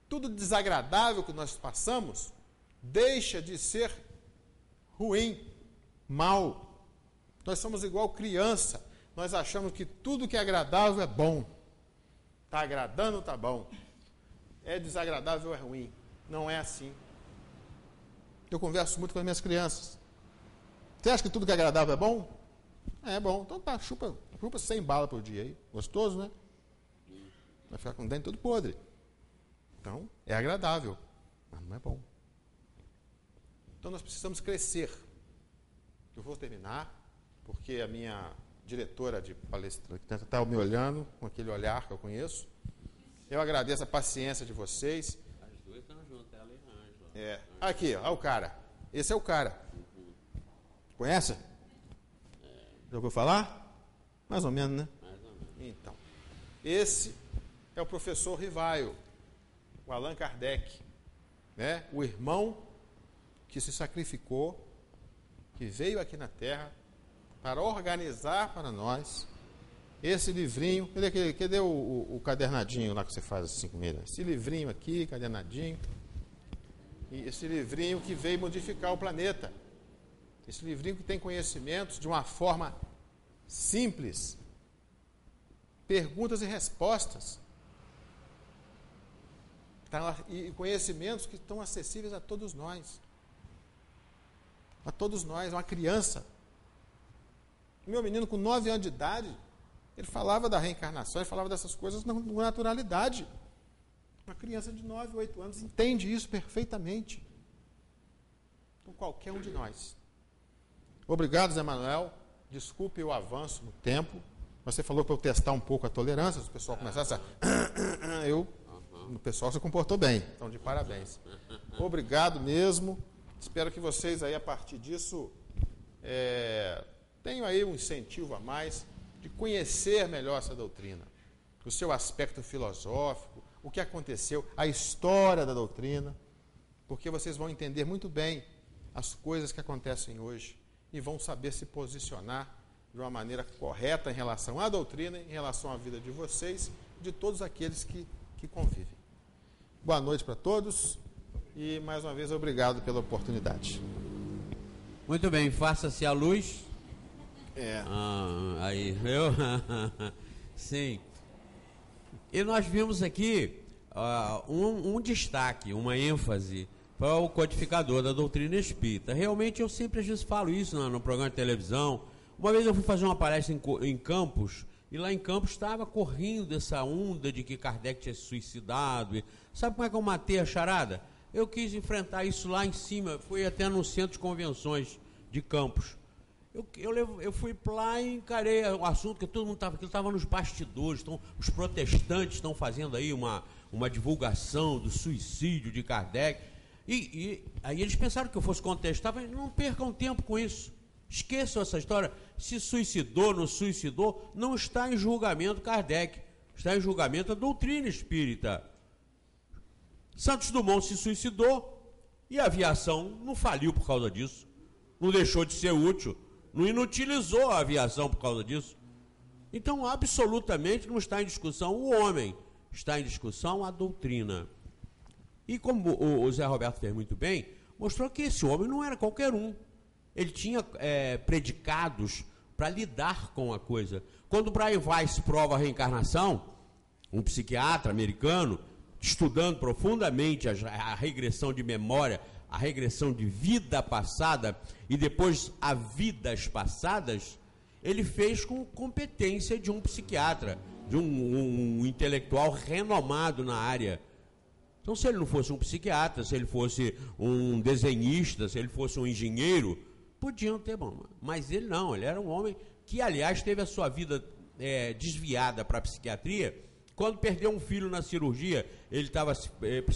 S2: tudo desagradável que nós passamos, deixa de ser ruim, mal. Nós somos igual criança. Nós achamos que tudo que é agradável é bom. Está agradando, está bom. É desagradável, é ruim. Não é assim. Eu converso muito com as minhas crianças. Você acha que tudo que é agradável é bom? É bom. Então tá, chupa 100 balas por dia aí. Gostoso, né? Vai ficar com o dente todo podre. Então, é agradável, mas não é bom. Então, nós precisamos crescer. Eu vou terminar, porque a minha diretora de palestra está me olhando com aquele olhar que eu conheço. Eu agradeço a paciência de vocês.
S1: As duas estão juntas, ela e a Ângela.
S2: É. Aqui, olha o cara. Esse é o cara. Conhece? Já ouviu falar? Mais ou menos, né?
S1: Mais ou menos.
S2: Então, esse é o professor Rivaio, o Allan Kardec, né? O irmão que se sacrificou, que veio aqui na Terra para organizar para nós esse livrinho. Cadê o cadernadinho lá que você faz assim com ele? Esse livrinho aqui, cadernadinho. E esse livrinho que veio modificar o planeta. Esse livrinho que tem conhecimentos de uma forma simples. Perguntas e respostas. E conhecimentos que estão acessíveis a todos nós. A todos nós, uma criança. O meu menino com 9 anos de idade, ele falava da reencarnação, ele falava dessas coisas com naturalidade. Uma criança de 9, 8 anos entende isso perfeitamente. Então, qualquer um de nós. Obrigado, Zé Manuel. Desculpe o avanço no tempo. Você falou para eu testar um pouco a tolerância, se o pessoal começasse a... O pessoal se comportou bem, então de parabéns. Obrigado mesmo. Espero que vocês aí, a partir disso, tenham aí um incentivo a mais de conhecer melhor essa doutrina, o seu aspecto filosófico, o que aconteceu, a história da doutrina, porque vocês vão entender muito bem as coisas que acontecem hoje e vão saber se posicionar de uma maneira correta em relação à doutrina, em relação à vida de vocês e de todos aqueles que convivem. Boa noite para todos e, mais uma vez, obrigado pela oportunidade.
S1: Muito bem, faça-se a luz. Aí, viu? Sim. E nós vimos aqui um destaque, uma ênfase para o codificador da doutrina espírita. Realmente eu sempre às vezes falo isso no programa de televisão. Uma vez eu fui fazer uma palestra em Campos, e lá em Campos estava correndo essa onda de que Kardec tinha se suicidado. Sabe como é que eu matei a charada? Eu quis enfrentar isso lá em cima, fui até no centro de convenções de Campos. Eu fui lá e encarei o assunto, que todo mundo estava nos bastidores. Os protestantes estão fazendo aí uma divulgação do suicídio de Kardec. E aí eles pensaram que eu fosse contestar. Mas não percam tempo com isso. Esqueçam essa história. Se suicidou, não suicidou, não está em julgamento Kardec. Está em julgamento a doutrina espírita. Santos Dumont se suicidou e a aviação não faliu por causa disso. Não deixou de ser útil. Não inutilizou a aviação por causa disso. Então, absolutamente não está em discussão o homem, está em discussão a doutrina. E como o Zé Roberto fez muito bem, mostrou que esse homem não era qualquer um. Ele tinha predicados para lidar com a coisa. Quando Brian Weiss prova a reencarnação, um psiquiatra americano, estudando profundamente a regressão de memória, a regressão de vida passada e depois a vidas passadas, ele fez com competência de um psiquiatra, de um intelectual renomado na área. Então, se ele não fosse um psiquiatra, se ele fosse um desenhista, se ele fosse um engenheiro, podiam ter, bom, mas ele não, ele era um homem que, aliás, teve a sua vida desviada para a psiquiatria. Quando perdeu um filho na cirurgia, ele estava se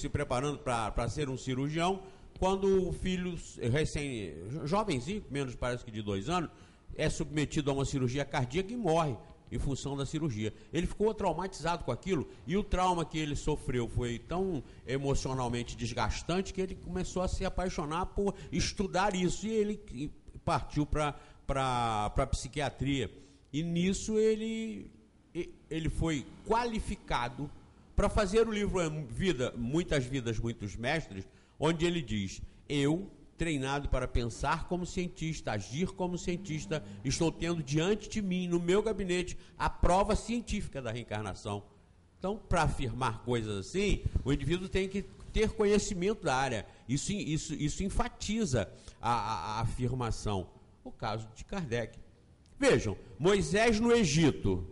S1: preparando para ser um cirurgião. Quando o filho jovenzinho, menos parece que de 2 anos, é submetido a uma cirurgia cardíaca e morre em função da cirurgia. Ele ficou traumatizado com aquilo, e o trauma que ele sofreu foi tão emocionalmente desgastante que ele começou a se apaixonar por estudar isso, e ele partiu para a psiquiatria. E nisso ele foi qualificado para fazer o livro Muitas Vidas, Muitos Mestres, onde ele diz: eu, treinado para pensar como cientista, agir como cientista, estou tendo diante de mim, no meu gabinete, a prova científica da reencarnação. Então, para afirmar coisas assim, o indivíduo tem que ter conhecimento da área. Isso enfatiza a afirmação. O caso de Kardec. Vejam, Moisés no Egito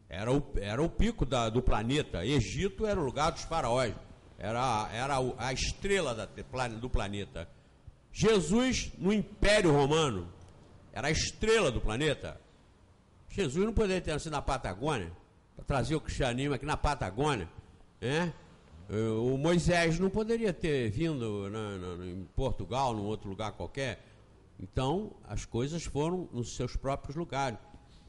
S1: era o pico do planeta. Egito era o lugar dos faraós. Era a estrela do planeta. Jesus no Império Romano era a estrela do planeta. Jesus não poderia ter nascido na Patagônia, para trazer o cristianismo aqui na Patagônia, né? O Moisés não poderia ter vindo em Portugal, num outro lugar qualquer. Então, as coisas foram nos seus próprios lugares.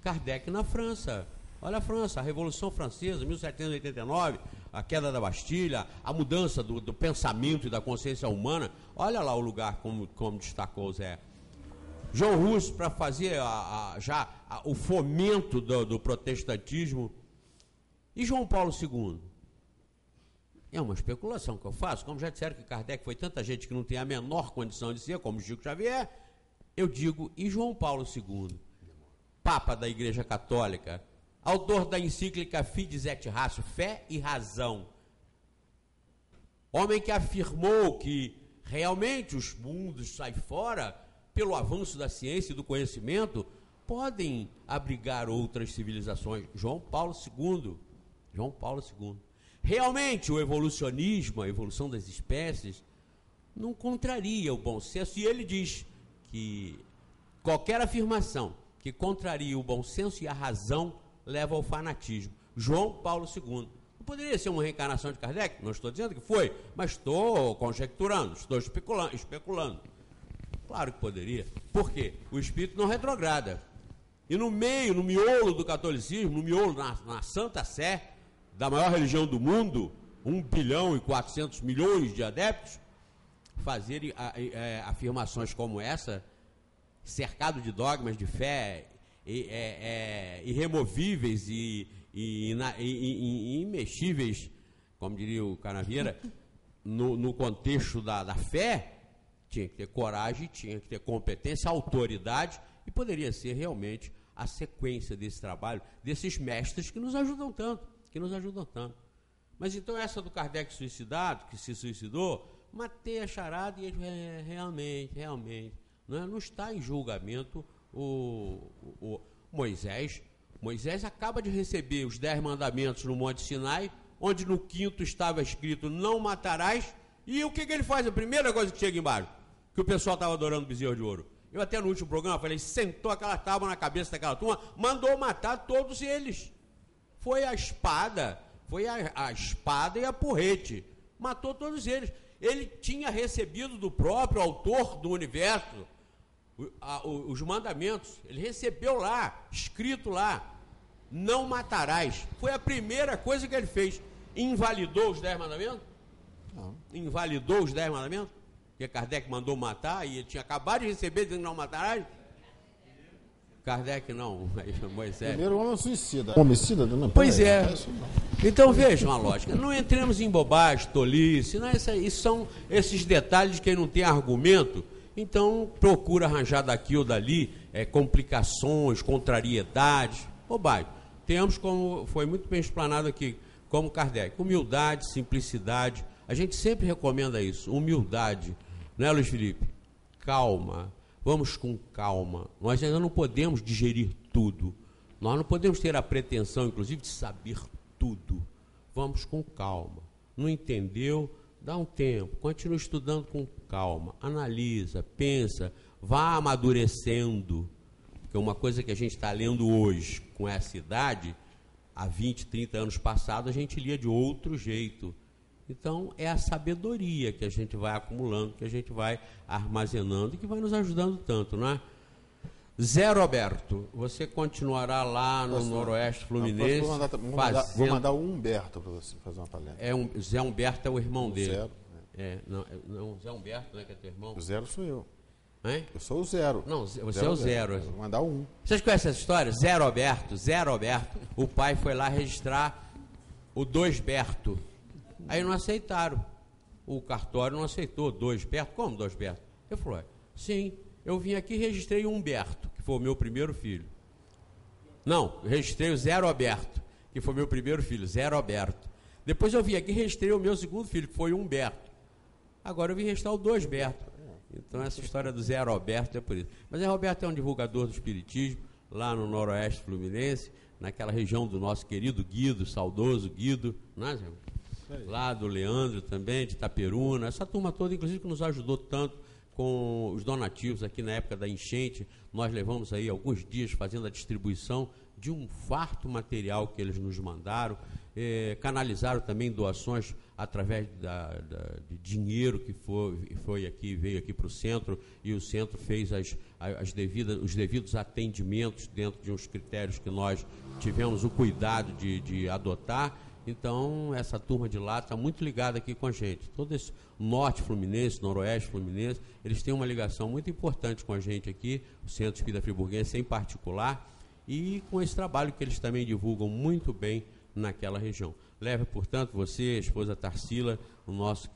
S1: Kardec na França. Olha a França, a Revolução Francesa, 1789, a queda da Bastilha, a mudança do pensamento e da consciência humana. Olha lá o lugar como destacou o Zé. João Russo, para fazer o fomento do protestantismo. E João Paulo II? É uma especulação que eu faço. Como já disseram que Kardec foi tanta gente que não tem a menor condição de ser, como Chico Xavier, eu digo, e João Paulo II? Papa da Igreja Católica, autor da encíclica Fides et Ratio, Fé e Razão. Homem que afirmou que realmente os mundos aí fora, pelo avanço da ciência e do conhecimento, podem abrigar outras civilizações. João Paulo II. Realmente o evolucionismo, a evolução das espécies, não contraria o bom senso. E ele diz que qualquer afirmação que contraria o bom senso e a razão leva ao fanatismo. João Paulo II. Não poderia ser uma reencarnação de Kardec? Não estou dizendo que foi, mas estou conjecturando, estou especulando. Claro que poderia. Por quê? O espírito não retrograda. E no meio, no miolo do catolicismo, no miolo, na Santa Sé, da maior religião do mundo, 1 bilhão e 400 milhões de adeptos, fazer afirmações como essa, cercado de dogmas de fé irremovíveis e imexíveis, como diria o Canavieira, no contexto da fé, tinha que ter coragem, tinha que ter competência, autoridade, e poderia ser realmente a sequência desse trabalho, desses mestres que nos ajudam tanto, Mas então essa do Kardec suicidado, que se suicidou, matei a charada e realmente, não está em julgamento o Moisés. Moisés acaba de receber os 10 mandamentos no Monte Sinai, onde no 5º estava escrito, não matarás, e o que ele faz? A primeira coisa que chega embaixo, que o pessoal estava adorando o bezerro de ouro. Eu até no último programa falei, sentou aquela tábua na cabeça daquela turma, mandou matar todos eles. Foi a espada e a porrete, matou todos eles. Ele tinha recebido do próprio autor do universo os mandamentos, ele recebeu lá, escrito lá, não matarás. Foi a primeira coisa que ele fez. Invalidou os 10 mandamentos? Não. Invalidou os 10 mandamentos? Que Kardec mandou matar e ele tinha acabado de receber dizendo não matarás? Kardec não, Moisés.
S2: Primeiro homem suicida. Homicida? Não,
S1: pois é. Então vejam a lógica. Não entremos em bobagem, tolice. Não, isso são esses detalhes de quem não tem argumento. Então procura arranjar daqui ou dali complicações, contrariedades. Bobagem. Temos, como foi muito bem explanado aqui, como Kardec, humildade, simplicidade. A gente sempre recomenda isso, humildade. Não é, Luiz Felipe? Calma. Vamos com calma. Nós ainda não podemos digerir tudo. Nós não podemos ter a pretensão, inclusive, de saber tudo. Vamos com calma. Não entendeu? Dá um tempo. Continua estudando com calma. Analisa, pensa, vá amadurecendo. Porque uma coisa que a gente está lendo hoje, com essa idade, há 20, 30 anos passados, a gente lia de outro jeito. Então, é a sabedoria que a gente vai acumulando, que a gente vai armazenando e que vai nos ajudando tanto, não é? Zé Roberto, você continuará lá no Noroeste Fluminense.
S2: Vou mandar o Humberto para você fazer uma palestra.
S1: Zé Humberto é o irmão dele.
S2: Zero.
S1: Não, Zé Humberto, né, que é teu irmão?
S2: O Zero sou eu.
S1: Hein?
S2: Eu sou o Zero.
S1: Não, você é o Zero.
S2: Vou mandar o 1.
S1: Vocês conhecem essa história? Zé Roberto. O pai foi lá registrar o 2 Berto. Aí não aceitaram. O cartório não aceitou 2 Berto. Como 2 Berto? Ele falou, sim, eu vim aqui e registrei o Humberto, que foi o meu primeiro filho. Não, eu registrei o Zé Roberto, que foi o meu primeiro filho, Zé Roberto. Depois eu vim aqui e registrei o meu segundo filho, que foi o Humberto. Agora eu vim registrar o 2 Berto. Então essa história do Zé Roberto é por isso. Mas Zé Roberto é um divulgador do espiritismo, lá no Noroeste Fluminense, naquela região do nosso querido Guido, saudoso Guido, não é, Zé? Lá do Leandro também, de Itaperuna, essa turma toda, inclusive, que nos ajudou tanto com os donativos aqui na época da enchente. Nós levamos aí alguns dias fazendo a distribuição de um farto material que eles nos mandaram, canalizaram também doações através de dinheiro que veio aqui para o centro, e o centro fez os devidos atendimentos dentro de uns critérios que nós tivemos o cuidado de adotar. Então, essa turma de lá está muito ligada aqui com a gente. Todo esse norte fluminense, noroeste fluminense, eles têm uma ligação muito importante com a gente aqui, o Centro Espírita Friburguense em particular, e com esse trabalho que eles também divulgam muito bem naquela região. Leve, portanto, você, a esposa Tarsila, o nosso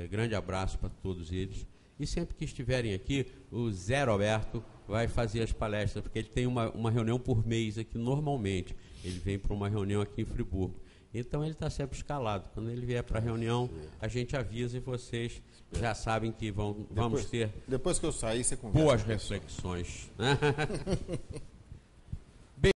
S1: grande abraço para todos eles. E sempre que estiverem aqui, o Zé Roberto vai fazer as palestras, porque ele tem uma reunião por mês aqui normalmente. Ele vem para uma reunião aqui em Friburgo. Então ele está sempre escalado. Quando ele vier para a reunião, a gente avisa e vocês já sabem que vamos ter
S2: depois que eu sair, você conversa
S1: boas reflexões.